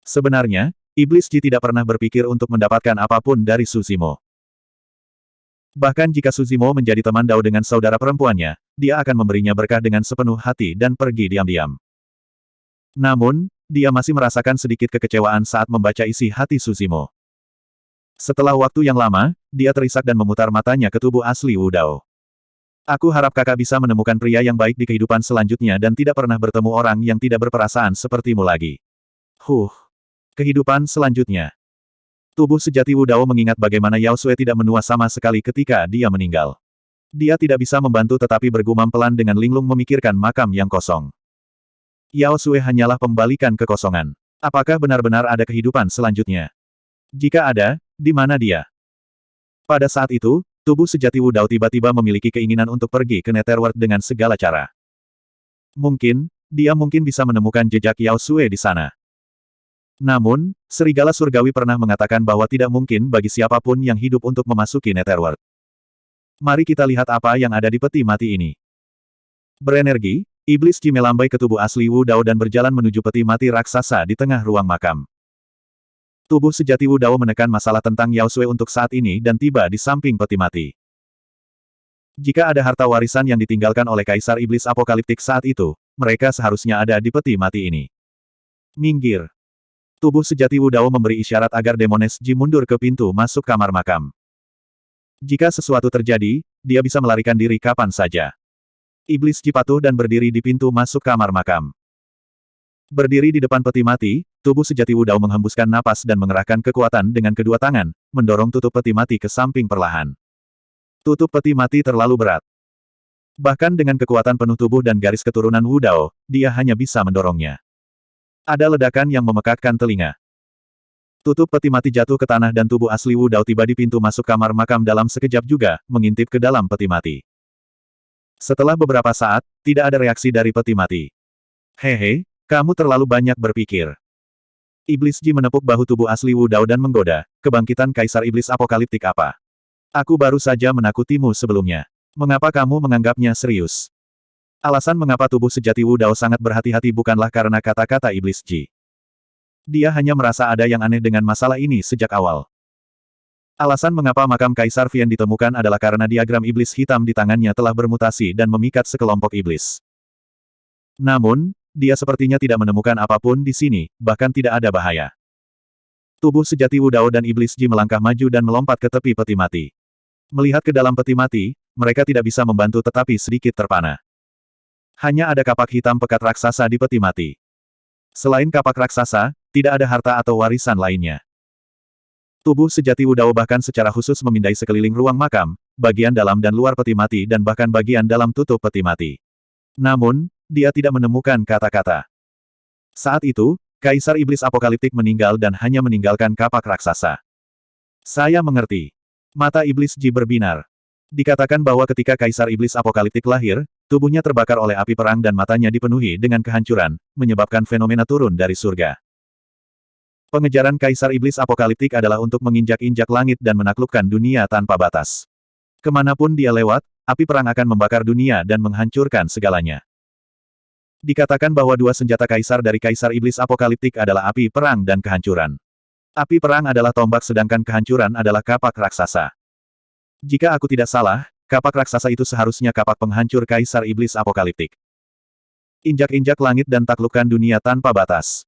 Sebenarnya, Iblis Ji tidak pernah berpikir untuk mendapatkan apapun dari Su Zimo. Bahkan jika Su Zimo menjadi teman Dao dengan saudara perempuannya, dia akan memberinya berkah dengan sepenuh hati dan pergi diam-diam. Namun, dia masih merasakan sedikit kekecewaan saat membaca isi hati Su Zimo. Setelah waktu yang lama, dia terisak dan memutar matanya ke tubuh asli Wu Dao. Aku harap kakak bisa menemukan pria yang baik di kehidupan selanjutnya dan tidak pernah bertemu orang yang tidak berperasaan sepertimu lagi. Kehidupan selanjutnya. Tubuh sejati Wu Dao mengingat bagaimana Yao Xue tidak menua sama sekali ketika dia meninggal. Dia tidak bisa membantu tetapi bergumam pelan dengan linglung memikirkan makam yang kosong. Yao Xue hanyalah pembalikan kekosongan. Apakah benar-benar ada kehidupan selanjutnya? Jika ada, di mana dia? Pada saat itu, tubuh sejati Wu Dao tiba-tiba memiliki keinginan untuk pergi ke Netherworld dengan segala cara. Dia mungkin bisa menemukan jejak Yao Xue di sana. Namun, serigala surgawi pernah mengatakan bahwa tidak mungkin bagi siapapun yang hidup untuk memasuki Netherworld. Mari kita lihat apa yang ada di peti mati ini. Berenergi, Iblis Ji melambai ke tubuh asli Wu Dao dan berjalan menuju peti mati raksasa di tengah ruang makam. Tubuh sejati Wu Dao menekan masalah tentang Yao Xue untuk saat ini dan tiba di samping peti mati. Jika ada harta warisan yang ditinggalkan oleh Kaisar Iblis Apokaliptik saat itu, mereka seharusnya ada di peti mati ini. Minggir. Tubuh sejati Wu Dao memberi isyarat agar Demones Ji mundur ke pintu masuk kamar makam. Jika sesuatu terjadi, dia bisa melarikan diri kapan saja. Iblis Ji patuh dan berdiri di pintu masuk kamar makam. Berdiri di depan peti mati, tubuh sejati Wu Dao menghembuskan napas dan mengerahkan kekuatan dengan kedua tangan, mendorong tutup peti mati ke samping perlahan. Tutup peti mati terlalu berat. Bahkan dengan kekuatan penuh tubuh dan garis keturunan Wu Dao, dia hanya bisa mendorongnya. Ada ledakan yang memekakkan telinga. Tutup peti mati jatuh ke tanah dan tubuh asli Wu Dao tiba di pintu masuk kamar makam dalam sekejap juga, mengintip ke dalam peti mati. Setelah beberapa saat, tidak ada reaksi dari peti mati. Hehe, kamu terlalu banyak berpikir. Iblis Ji menepuk bahu tubuh asli Wu Dao dan menggoda, kebangkitan Kaisar Iblis Apokaliptik apa? Aku baru saja menakutimu sebelumnya. Mengapa kamu menganggapnya serius? Alasan mengapa tubuh sejati Wu Dao sangat berhati-hati bukanlah karena kata-kata Iblis Ji. Dia hanya merasa ada yang aneh dengan masalah ini sejak awal. Alasan mengapa makam Kaisar Vian ditemukan adalah karena diagram iblis hitam di tangannya telah bermutasi dan memikat sekelompok iblis. Namun, dia sepertinya tidak menemukan apapun di sini, bahkan tidak ada bahaya. Tubuh sejati Wu Dao dan Iblis Ji melangkah maju dan melompat ke tepi peti mati. Melihat ke dalam peti mati, mereka tidak bisa membantu tetapi sedikit terpana. Hanya ada kapak hitam pekat raksasa di peti mati. Selain kapak raksasa, tidak ada harta atau warisan lainnya. Tubuh sejati Wu Dao bahkan secara khusus memindai sekeliling ruang makam, bagian dalam dan luar peti mati dan bahkan bagian dalam tutup peti mati. Namun, dia tidak menemukan kata-kata. Saat itu, Kaisar Iblis Apokaliptik meninggal dan hanya meninggalkan kapak raksasa. Saya mengerti. Mata Iblis Ji berbinar. Dikatakan bahwa ketika Kaisar Iblis Apokaliptik lahir, tubuhnya terbakar oleh api perang dan matanya dipenuhi dengan kehancuran, menyebabkan fenomena turun dari surga. Pengejaran Kaisar Iblis Apokaliptik adalah untuk menginjak-injak langit dan menaklukkan dunia tanpa batas. Kemanapun dia lewat, api perang akan membakar dunia dan menghancurkan segalanya. Dikatakan bahwa dua senjata Kaisar dari Kaisar Iblis Apokaliptik adalah api perang dan kehancuran. Api perang adalah tombak sedangkan kehancuran adalah kapak raksasa. Jika aku tidak salah, kapak raksasa itu seharusnya kapak penghancur Kaisar Iblis Apokaliptik. Injak-injak langit dan taklukkan dunia tanpa batas.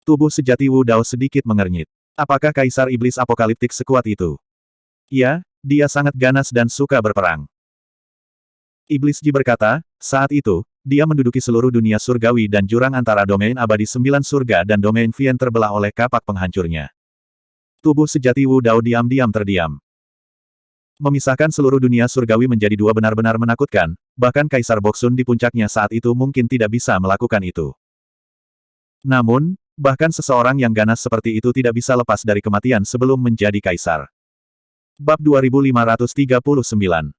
Tubuh sejati Wu Dao sedikit mengernyit. Apakah Kaisar Iblis Apokaliptik sekuat itu? Ya, dia sangat ganas dan suka berperang. Iblis Ji berkata, saat itu, dia menduduki seluruh dunia surgawi dan jurang antara domain abadi 9 surga dan domain Vian terbelah oleh kapak penghancurnya. Tubuh sejati Wu Dao diam-diam terdiam. Memisahkan seluruh dunia surgawi menjadi dua benar-benar menakutkan, bahkan Kaisar Boksun di puncaknya saat itu mungkin tidak bisa melakukan itu. Namun, bahkan seseorang yang ganas seperti itu tidak bisa lepas dari kematian sebelum menjadi kaisar. Bab 2539.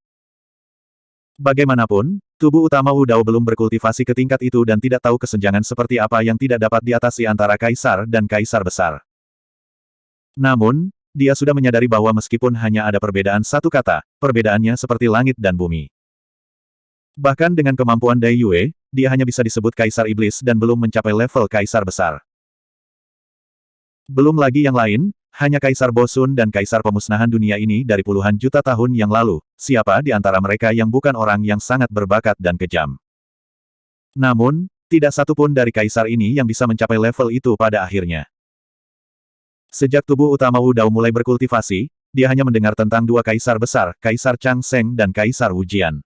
Bagaimanapun, tubuh utama Wu Dao belum berkultivasi ke tingkat itu dan tidak tahu kesenjangan seperti apa yang tidak dapat diatasi antara kaisar dan kaisar besar. Namun, dia sudah menyadari bahwa meskipun hanya ada perbedaan satu kata, perbedaannya seperti langit dan bumi. Bahkan dengan kemampuan Dai Yue, dia hanya bisa disebut kaisar iblis dan belum mencapai level kaisar besar. Belum lagi yang lain, hanya Kaisar Bosun dan Kaisar Pemusnahan dunia ini dari puluhan juta tahun yang lalu, siapa di antara mereka yang bukan orang yang sangat berbakat dan kejam. Namun, tidak satu pun dari kaisar ini yang bisa mencapai level itu pada akhirnya. Sejak tubuh utama Wu Dao mulai berkultivasi, dia hanya mendengar tentang dua kaisar besar, Kaisar Chang Sheng dan Kaisar Wu Jian.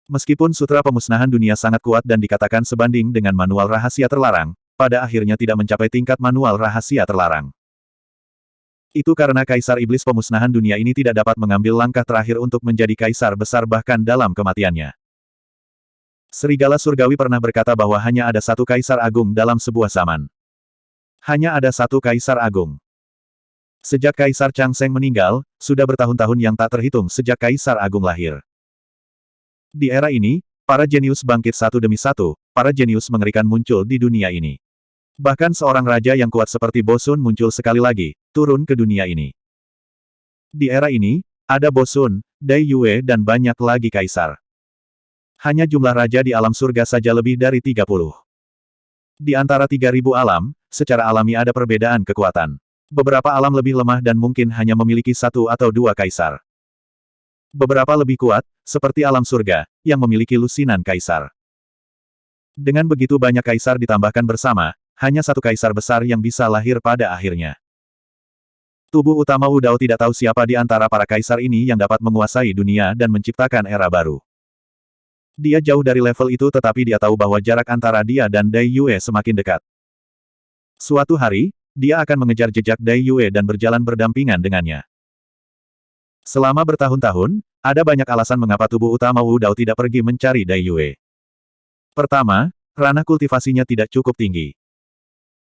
Meskipun sutra pemusnahan dunia sangat kuat dan dikatakan sebanding dengan manual rahasia terlarang, pada akhirnya tidak mencapai tingkat manual rahasia terlarang. Itu karena Kaisar Iblis pemusnahan dunia ini tidak dapat mengambil langkah terakhir untuk menjadi kaisar besar bahkan dalam kematiannya. Serigala surgawi pernah berkata bahwa hanya ada satu kaisar agung dalam sebuah zaman. Hanya ada satu kaisar agung. Sejak Kaisar Chang Sheng meninggal, sudah bertahun-tahun yang tak terhitung sejak kaisar agung lahir. Di era ini, para jenius bangkit satu demi satu, para jenius mengerikan muncul di dunia ini. Bahkan seorang raja yang kuat seperti Bosun muncul sekali lagi, turun ke dunia ini. Di era ini, ada Bosun, Dai Yue dan banyak lagi kaisar. Hanya jumlah raja di alam surga saja lebih dari 30. Di antara 3.000 alam, secara alami ada perbedaan kekuatan. Beberapa alam lebih lemah dan mungkin hanya memiliki satu atau dua kaisar. Beberapa lebih kuat, seperti alam surga, yang memiliki lusinan kaisar. Dengan begitu banyak kaisar ditambahkan bersama, hanya satu kaisar besar yang bisa lahir pada akhirnya. Tubuh utama Wu Dao tidak tahu siapa di antara para kaisar ini yang dapat menguasai dunia dan menciptakan era baru. Dia jauh dari level itu tetapi dia tahu bahwa jarak antara dia dan Dai Yue semakin dekat. Suatu hari, dia akan mengejar jejak Dai Yue dan berjalan berdampingan dengannya. Selama bertahun-tahun, ada banyak alasan mengapa tubuh utama Wu Dao tidak pergi mencari Dai Yue. Pertama, ranah kultivasinya tidak cukup tinggi.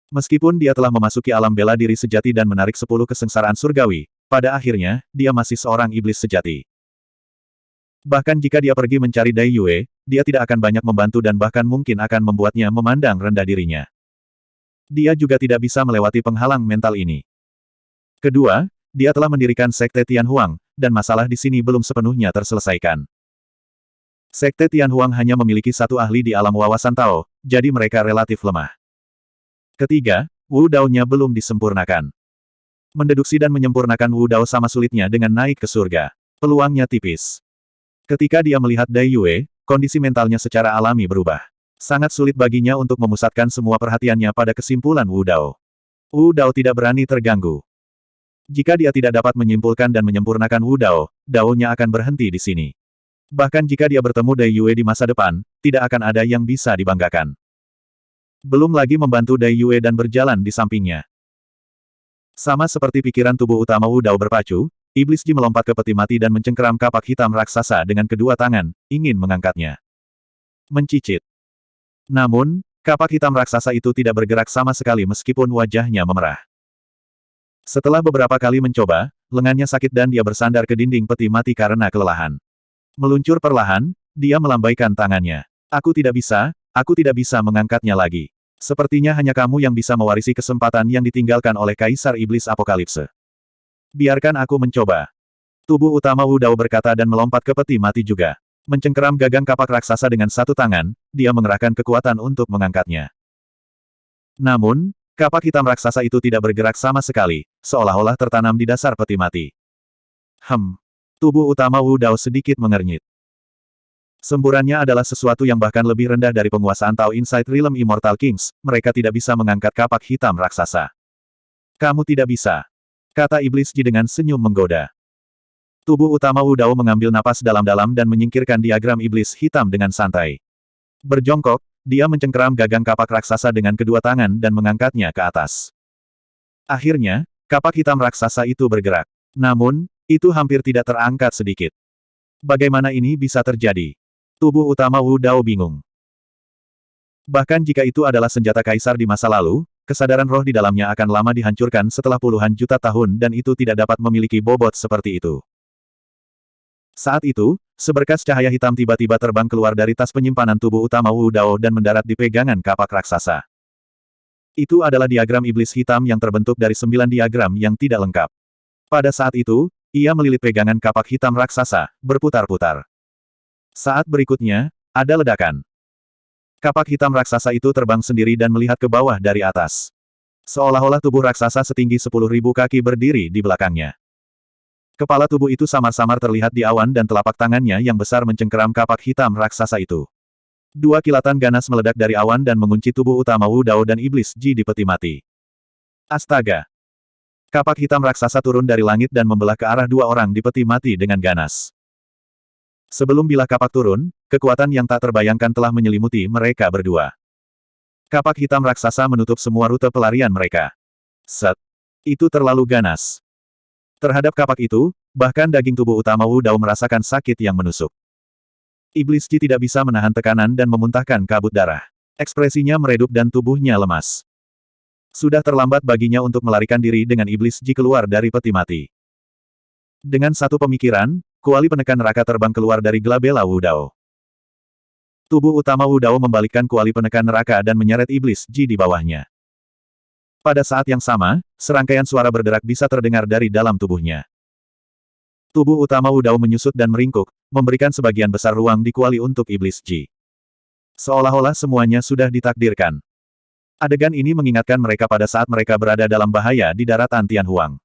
Meskipun dia telah memasuki alam bela diri sejati dan menarik 10 kesengsaraan surgawi, pada akhirnya, dia masih seorang iblis sejati. Bahkan jika dia pergi mencari Dai Yue, dia tidak akan banyak membantu dan bahkan mungkin akan membuatnya memandang rendah dirinya. Dia juga tidak bisa melewati penghalang mental ini. Kedua, dia telah mendirikan Sekte Tianhuang, dan masalah di sini belum sepenuhnya terselesaikan. Sekte Tianhuang hanya memiliki satu ahli di alam wawasan Tao, jadi mereka relatif lemah. Ketiga, Wu Dao-nya belum disempurnakan. Mendeduksi dan menyempurnakan Wu Dao sama sulitnya dengan naik ke surga. Peluangnya tipis. Ketika dia melihat Dai Yue, kondisi mentalnya secara alami berubah. Sangat sulit baginya untuk memusatkan semua perhatiannya pada kesimpulan Wu Dao. Wu Dao tidak berani terganggu. Jika dia tidak dapat menyimpulkan dan menyempurnakan Wu Dao, Dao-nya akan berhenti di sini. Bahkan jika dia bertemu Dai Yue di masa depan, tidak akan ada yang bisa dibanggakan. Belum lagi membantu Dai Yue dan berjalan di sampingnya. Sama seperti pikiran tubuh utama Wu Dao berpacu, Iblis Ji melompat ke peti mati dan mencengkeram kapak hitam raksasa dengan kedua tangan, ingin mengangkatnya. Mencicit. Namun, kapak hitam raksasa itu tidak bergerak sama sekali meskipun wajahnya memerah. Setelah beberapa kali mencoba, lengannya sakit dan dia bersandar ke dinding peti mati karena kelelahan. Meluncur perlahan, dia melambaikan tangannya. Aku tidak bisa mengangkatnya lagi. Sepertinya hanya kamu yang bisa mewarisi kesempatan yang ditinggalkan oleh Kaisar Iblis Apokalipse. Biarkan aku mencoba. Tubuh utama Wu Dao berkata dan melompat ke peti mati juga. Mencengkeram gagang kapak raksasa dengan satu tangan, dia mengerahkan kekuatan untuk mengangkatnya. Namun, kapak hitam raksasa itu tidak bergerak sama sekali, seolah-olah tertanam di dasar peti mati. Tubuh utama Wu Dao sedikit mengernyit. Semburannya adalah sesuatu yang bahkan lebih rendah dari penguasaan Tao Inside Realm Immortal Kings, mereka tidak bisa mengangkat kapak hitam raksasa. Kamu tidak bisa, kata Iblis Ji dengan senyum menggoda. Tubuh utama Wu Dao mengambil napas dalam-dalam dan menyingkirkan diagram iblis hitam dengan santai. Berjongkok, dia mencengkeram gagang kapak raksasa dengan kedua tangan dan mengangkatnya ke atas. Akhirnya, kapak hitam raksasa itu bergerak. Namun, Itu hampir tidak terangkat sedikit. Bagaimana ini bisa terjadi? Tubuh utama Wu Dao bingung. Bahkan jika itu adalah senjata kaisar di masa lalu, kesadaran roh di dalamnya akan lama dihancurkan setelah puluhan juta tahun dan itu tidak dapat memiliki bobot seperti itu. Saat itu, seberkas cahaya hitam tiba-tiba terbang keluar dari tas penyimpanan tubuh utama Wu Dao dan mendarat di pegangan kapak raksasa. Itu adalah diagram iblis hitam yang terbentuk dari 9 diagram yang tidak lengkap. Pada saat itu, ia melilit pegangan kapak hitam raksasa, berputar-putar. Saat berikutnya, ada ledakan. Kapak hitam raksasa itu terbang sendiri dan melihat ke bawah dari atas. Seolah-olah tubuh raksasa setinggi 10.000 kaki berdiri di belakangnya. Kepala tubuh itu samar-samar terlihat di awan dan telapak tangannya yang besar mencengkeram kapak hitam raksasa itu. Dua kilatan ganas meledak dari awan dan mengunci tubuh utama Wu Dao dan iblis Ji di peti mati. Astaga! Kapak hitam raksasa turun dari langit dan membelah ke arah dua orang di peti mati dengan ganas. Sebelum bilah kapak turun, kekuatan yang tak terbayangkan telah menyelimuti mereka berdua. Kapak hitam raksasa menutup semua rute pelarian mereka. Set! Itu terlalu ganas. Terhadap kapak itu, bahkan daging tubuh utama Wu Dao merasakan sakit yang menusuk. Iblis Ji tidak bisa menahan tekanan dan memuntahkan kabut darah. Ekspresinya meredup dan tubuhnya lemas. Sudah terlambat baginya untuk melarikan diri dengan iblis Ji keluar dari peti mati. Dengan satu pemikiran, kuali penekan neraka terbang keluar dari gelabela Wu Dao. Tubuh utama Wu Dao membalikkan kuali penekan neraka dan menyeret iblis Ji di bawahnya. Pada saat yang sama, serangkaian suara berderak bisa terdengar dari dalam tubuhnya. Tubuh utama Wu Dao menyusut dan meringkuk, memberikan sebagian besar ruang di kuali untuk iblis Ji. Seolah-olah semuanya sudah ditakdirkan. Adegan ini mengingatkan mereka pada saat mereka berada dalam bahaya di daratan Tianhuang.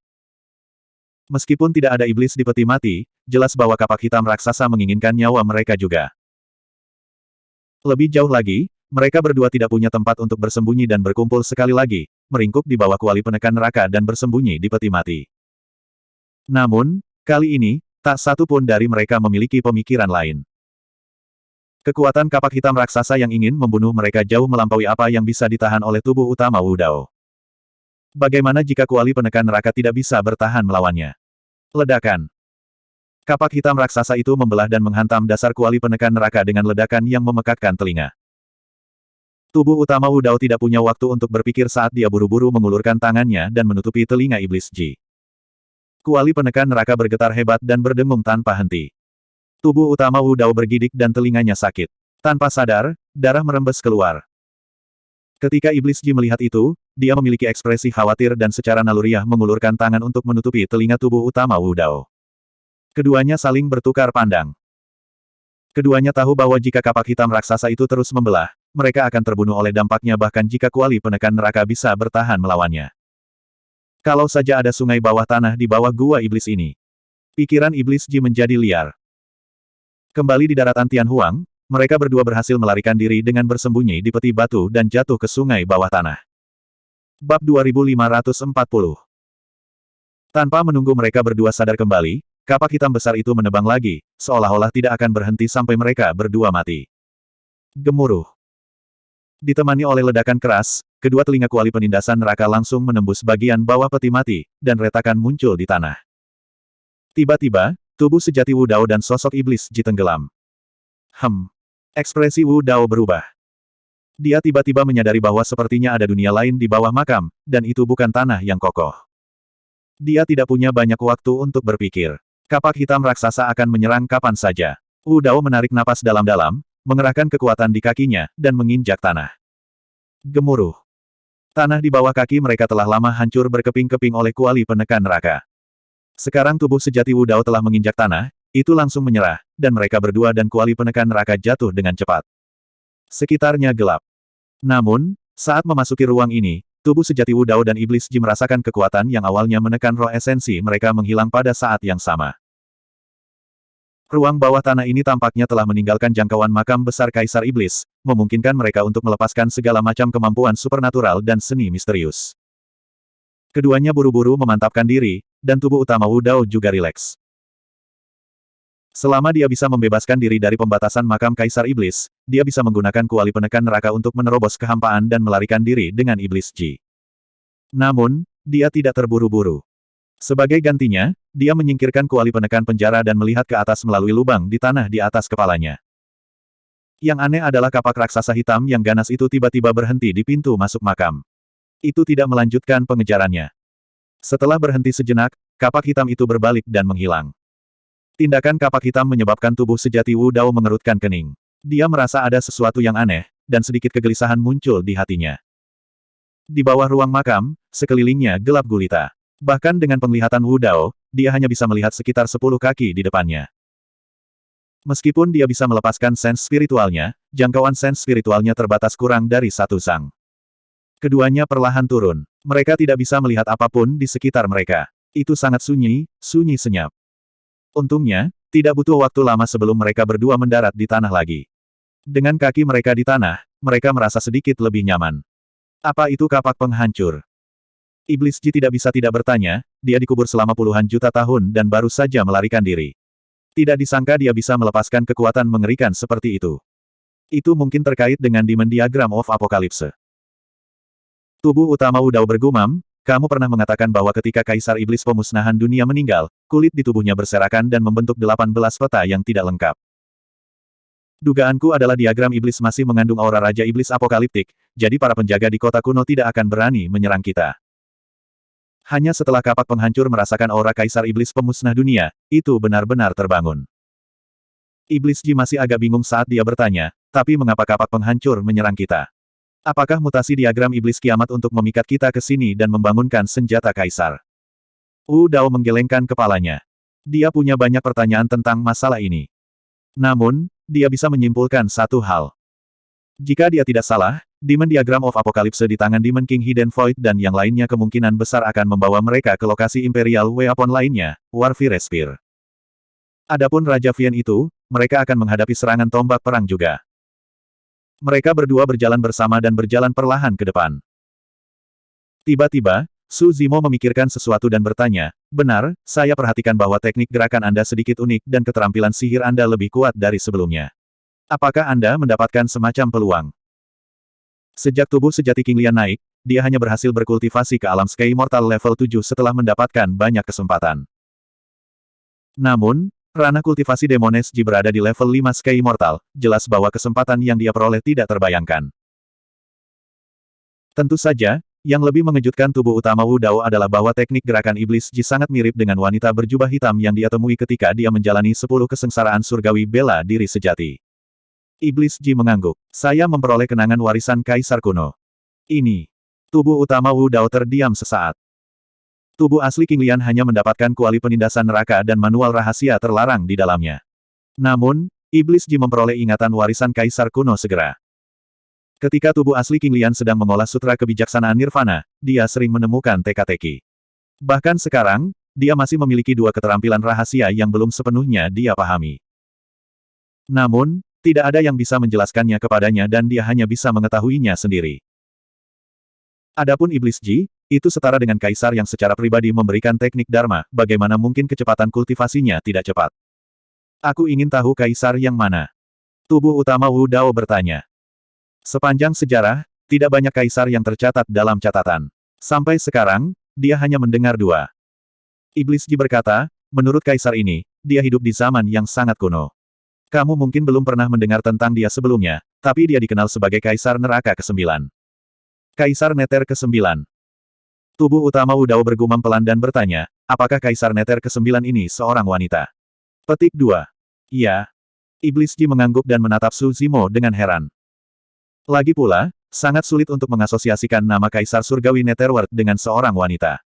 Meskipun tidak ada iblis di peti mati, jelas bahwa kapak hitam raksasa menginginkan nyawa mereka juga. Lebih jauh lagi, mereka berdua tidak punya tempat untuk bersembunyi dan berkumpul sekali lagi, meringkuk di bawah kuali penekan neraka dan bersembunyi di peti mati. Namun, kali ini, tak satu pun dari mereka memiliki pemikiran lain. Kekuatan kapak hitam raksasa yang ingin membunuh mereka jauh melampaui apa yang bisa ditahan oleh tubuh utama Wu Dao. Bagaimana jika kuali penekan neraka tidak bisa bertahan melawannya? Ledakan. Kapak hitam raksasa itu membelah dan menghantam dasar kuali penekan neraka dengan ledakan yang memekakkan telinga. Tubuh utama Wu Dao tidak punya waktu untuk berpikir saat dia buru-buru mengulurkan tangannya dan menutupi telinga iblis Ji. Kuali penekan neraka bergetar hebat dan berdengung tanpa henti. Tubuh utama Wu Dao bergidik dan telinganya sakit. Tanpa sadar, darah merembes keluar. Ketika iblis Ji melihat itu, dia memiliki ekspresi khawatir dan secara naluriah mengulurkan tangan untuk menutupi telinga tubuh utama Wu Dao. Keduanya saling bertukar pandang. Keduanya tahu bahwa jika kapak hitam raksasa itu terus membelah, mereka akan terbunuh oleh dampaknya bahkan jika kuali penekan neraka bisa bertahan melawannya. Kalau saja ada sungai bawah tanah di bawah gua iblis ini. Pikiran iblis Ji menjadi liar. Kembali di daratan Tianhuang, mereka berdua berhasil melarikan diri dengan bersembunyi di peti batu dan jatuh ke sungai bawah tanah. Bab 2540. Tanpa menunggu mereka berdua sadar kembali, kapak hitam besar itu menebang lagi, seolah-olah tidak akan berhenti sampai mereka berdua mati. Gemuruh. Ditemani oleh ledakan keras, kedua telinga kuali penindasan neraka langsung menembus bagian bawah peti mati, dan retakan muncul di tanah. Tiba-tiba, tubuh sejati Wu Dao dan sosok iblis Ji tenggelam. Ekspresi Wu Dao berubah. Dia tiba-tiba menyadari bahwa sepertinya ada dunia lain di bawah makam, dan itu bukan tanah yang kokoh. Dia tidak punya banyak waktu untuk berpikir. Kapak hitam raksasa akan menyerang kapan saja. Wu Dao menarik napas dalam-dalam, mengerahkan kekuatan di kakinya, dan menginjak tanah. Gemuruh. Tanah di bawah kaki mereka telah lama hancur berkeping-keping oleh kuali penekan neraka. Sekarang tubuh sejati Wu Dao telah menginjak tanah, itu langsung menyerah, dan mereka berdua dan kuali penekan neraka jatuh dengan cepat. Sekitarnya gelap. Namun, saat memasuki ruang ini, tubuh sejati Wu Dao dan iblis Ji merasakan kekuatan yang awalnya menekan roh esensi mereka menghilang pada saat yang sama. Ruang bawah tanah ini tampaknya telah meninggalkan jangkauan makam besar Kaisar Iblis, memungkinkan mereka untuk melepaskan segala macam kemampuan supernatural dan seni misterius. Keduanya buru-buru memantapkan diri, dan tubuh utama Wu Dao juga rileks. Selama dia bisa membebaskan diri dari pembatasan makam Kaisar Iblis, dia bisa menggunakan kuali penekan neraka untuk menerobos kehampaan dan melarikan diri dengan iblis Ji. Namun, dia tidak terburu-buru. Sebagai gantinya, dia menyingkirkan kuali penekan penjara dan melihat ke atas melalui lubang di tanah di atas kepalanya. Yang aneh adalah kapak raksasa hitam yang ganas itu tiba-tiba berhenti di pintu masuk makam. Itu tidak melanjutkan pengejarannya. Setelah berhenti sejenak, kapak hitam itu berbalik dan menghilang. Tindakan kapak hitam menyebabkan tubuh sejati Wu Dao mengerutkan kening. Dia merasa ada sesuatu yang aneh, dan sedikit kegelisahan muncul di hatinya. Di bawah ruang makam, sekelilingnya gelap gulita. Bahkan dengan penglihatan Wu Dao, dia hanya bisa melihat sekitar 10 kaki di depannya. Meskipun dia bisa melepaskan sens spiritualnya, jangkauan sens spiritualnya terbatas kurang dari 1 sang. Keduanya perlahan turun. Mereka tidak bisa melihat apapun di sekitar mereka. Itu sangat sunyi, sunyi senyap. Untungnya, tidak butuh waktu lama sebelum mereka berdua mendarat di tanah lagi. Dengan kaki mereka di tanah, mereka merasa sedikit lebih nyaman. Apa itu kapak penghancur? Iblis Ji tidak bisa tidak bertanya, dia dikubur selama puluhan juta tahun dan baru saja melarikan diri. Tidak disangka dia bisa melepaskan kekuatan mengerikan seperti itu. Itu mungkin terkait dengan Demon Diagram of Apocalypse. Tubuh utama Wu Dao bergumam, kamu pernah mengatakan bahwa ketika Kaisar Iblis Pemusnahan Dunia meninggal, kulit di tubuhnya berserakan dan membentuk 18 peta yang tidak lengkap. Dugaanku adalah diagram iblis masih mengandung aura Raja Iblis Apokaliptik, jadi para penjaga di kota kuno tidak akan berani menyerang kita. Hanya setelah kapak penghancur merasakan aura Kaisar Iblis Pemusnah Dunia, itu benar-benar terbangun. Iblis Ji masih agak bingung saat dia bertanya, tapi mengapa kapak penghancur menyerang kita? Apakah mutasi diagram iblis kiamat untuk memikat kita ke sini dan membangunkan senjata Kaisar? Wu Dao menggelengkan kepalanya. Dia punya banyak pertanyaan tentang masalah ini. Namun, dia bisa menyimpulkan satu hal. Jika dia tidak salah, Demon Diagram of Apocalypse di tangan Demon King Hidden Void dan yang lainnya kemungkinan besar akan membawa mereka ke lokasi Imperial Weapon lainnya, War Fire Spear. Adapun Raja Vian itu, mereka akan menghadapi serangan tombak perang juga. Mereka berdua berjalan bersama dan berjalan perlahan ke depan. Tiba-tiba, Su Zimo memikirkan sesuatu dan bertanya, benar, saya perhatikan bahwa teknik gerakan Anda sedikit unik dan keterampilan sihir Anda lebih kuat dari sebelumnya. Apakah Anda mendapatkan semacam peluang? Sejak tubuh sejati King Lian naik, dia hanya berhasil berkultivasi ke alam Sky Immortal level 7 setelah mendapatkan banyak kesempatan. Namun, ranah kultivasi Demones Ji berada di level 5 Sky Immortal, jelas bahwa kesempatan yang dia peroleh tidak terbayangkan. Tentu saja, yang lebih mengejutkan tubuh utama Wu Dao adalah bahwa teknik gerakan Iblis Ji sangat mirip dengan wanita berjubah hitam yang dia temui ketika dia menjalani 10 kesengsaraan surgawi bela diri sejati. Iblis Ji mengangguk. Saya memperoleh kenangan warisan Kaisar kuno. Ini. Tubuh utama Wu Dao terdiam sesaat. Tubuh asli King Lian hanya mendapatkan kuali penindasan neraka dan manual rahasia terlarang di dalamnya. Namun, Iblis Ji memperoleh ingatan warisan Kaisar kuno segera. Ketika tubuh asli King Lian sedang mengolah sutra kebijaksanaan Nirvana, dia sering menemukan teka-teki. Bahkan sekarang, dia masih memiliki 2 keterampilan rahasia yang belum sepenuhnya dia pahami. Namun, tidak ada yang bisa menjelaskannya kepadanya dan dia hanya bisa mengetahuinya sendiri. Adapun Iblis Ji, itu setara dengan Kaisar yang secara pribadi memberikan teknik Dharma, bagaimana mungkin kecepatan kultivasinya tidak cepat? Aku ingin tahu Kaisar yang mana? Tubuh utama Wu Dao bertanya. Sepanjang sejarah, tidak banyak kaisar yang tercatat dalam catatan. Sampai sekarang, dia hanya mendengar 2. Iblis Ji berkata, menurut kaisar ini, dia hidup di zaman yang sangat kuno. Kamu mungkin belum pernah mendengar tentang dia sebelumnya, tapi dia dikenal sebagai Kaisar Neraka ke-9. Kaisar Neter ke-9. Tubuh utama Wu Dao bergumam pelan dan bertanya, apakah Kaisar Neter ke-9 ini seorang wanita? Petik 2. Iya. Iblis Ji mengangguk dan menatap Su Zimo dengan heran. Lagi pula, sangat sulit untuk mengasosiasikan nama Kaisar Surgawi Netherworld dengan seorang wanita.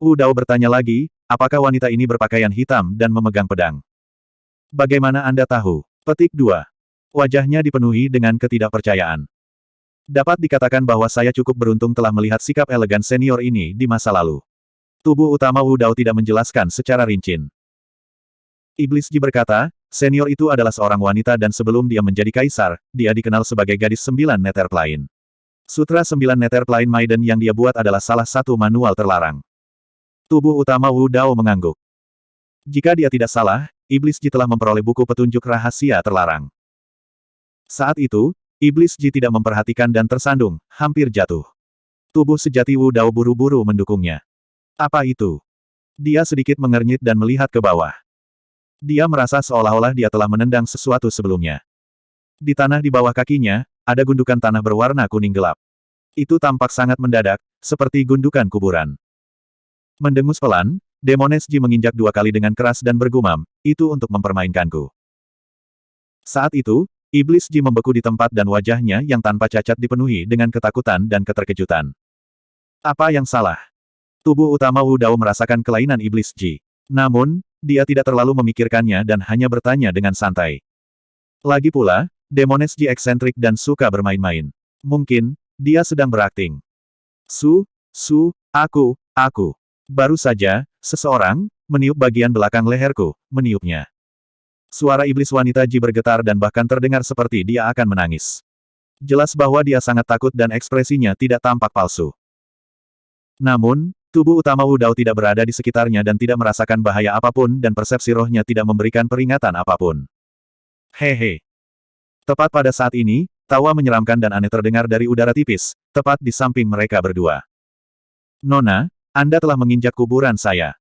Wu Dao bertanya lagi, apakah wanita ini berpakaian hitam dan memegang pedang? Bagaimana Anda tahu? Petik 2. Wajahnya dipenuhi dengan ketidakpercayaan. Dapat dikatakan bahwa saya cukup beruntung telah melihat sikap elegan senior ini di masa lalu. Tubuh utama Wu Dao tidak menjelaskan secara rinci. Iblis Ji berkata, senior itu adalah seorang wanita dan sebelum dia menjadi kaisar, dia dikenal sebagai gadis 9 Netherplane. Sutra 9 Netherplane Maiden yang dia buat adalah salah satu manual terlarang. Tubuh utama Wu Dao mengangguk. Jika dia tidak salah, Iblis Ji telah memperoleh buku petunjuk rahasia terlarang. Saat itu, Iblis Ji tidak memperhatikan dan tersandung, hampir jatuh. Tubuh sejati Wu Dao buru-buru mendukungnya. Apa itu? Dia sedikit mengernyit dan melihat ke bawah. Dia merasa seolah-olah dia telah menendang sesuatu sebelumnya. Di tanah di bawah kakinya, ada gundukan tanah berwarna kuning gelap. Itu tampak sangat mendadak, seperti gundukan kuburan. Mendengus pelan, Demones Ji menginjak 2 kali dengan keras dan bergumam, itu untuk mempermainkanku. Saat itu, Iblis Ji membeku di tempat dan wajahnya yang tanpa cacat dipenuhi dengan ketakutan dan keterkejutan. Apa yang salah? Tubuh utama Wu Dao merasakan kelainan Iblis Ji. Namun, dia tidak terlalu memikirkannya dan hanya bertanya dengan santai. Lagi pula, Demones Ji eksentrik dan suka bermain-main. Mungkin, dia sedang berakting. Aku. Baru saja, seseorang, meniup bagian belakang leherku, meniupnya. Suara iblis wanita Ji bergetar dan bahkan terdengar seperti dia akan menangis. Jelas bahwa dia sangat takut dan ekspresinya tidak tampak palsu. Namun, tubuh utama Wu Dao tidak berada di sekitarnya dan tidak merasakan bahaya apapun dan persepsi rohnya tidak memberikan peringatan apapun. Hehe. Tepat pada saat ini, tawa menyeramkan dan aneh terdengar dari udara tipis, tepat di samping mereka berdua. Nona, Anda telah menginjak kuburan saya.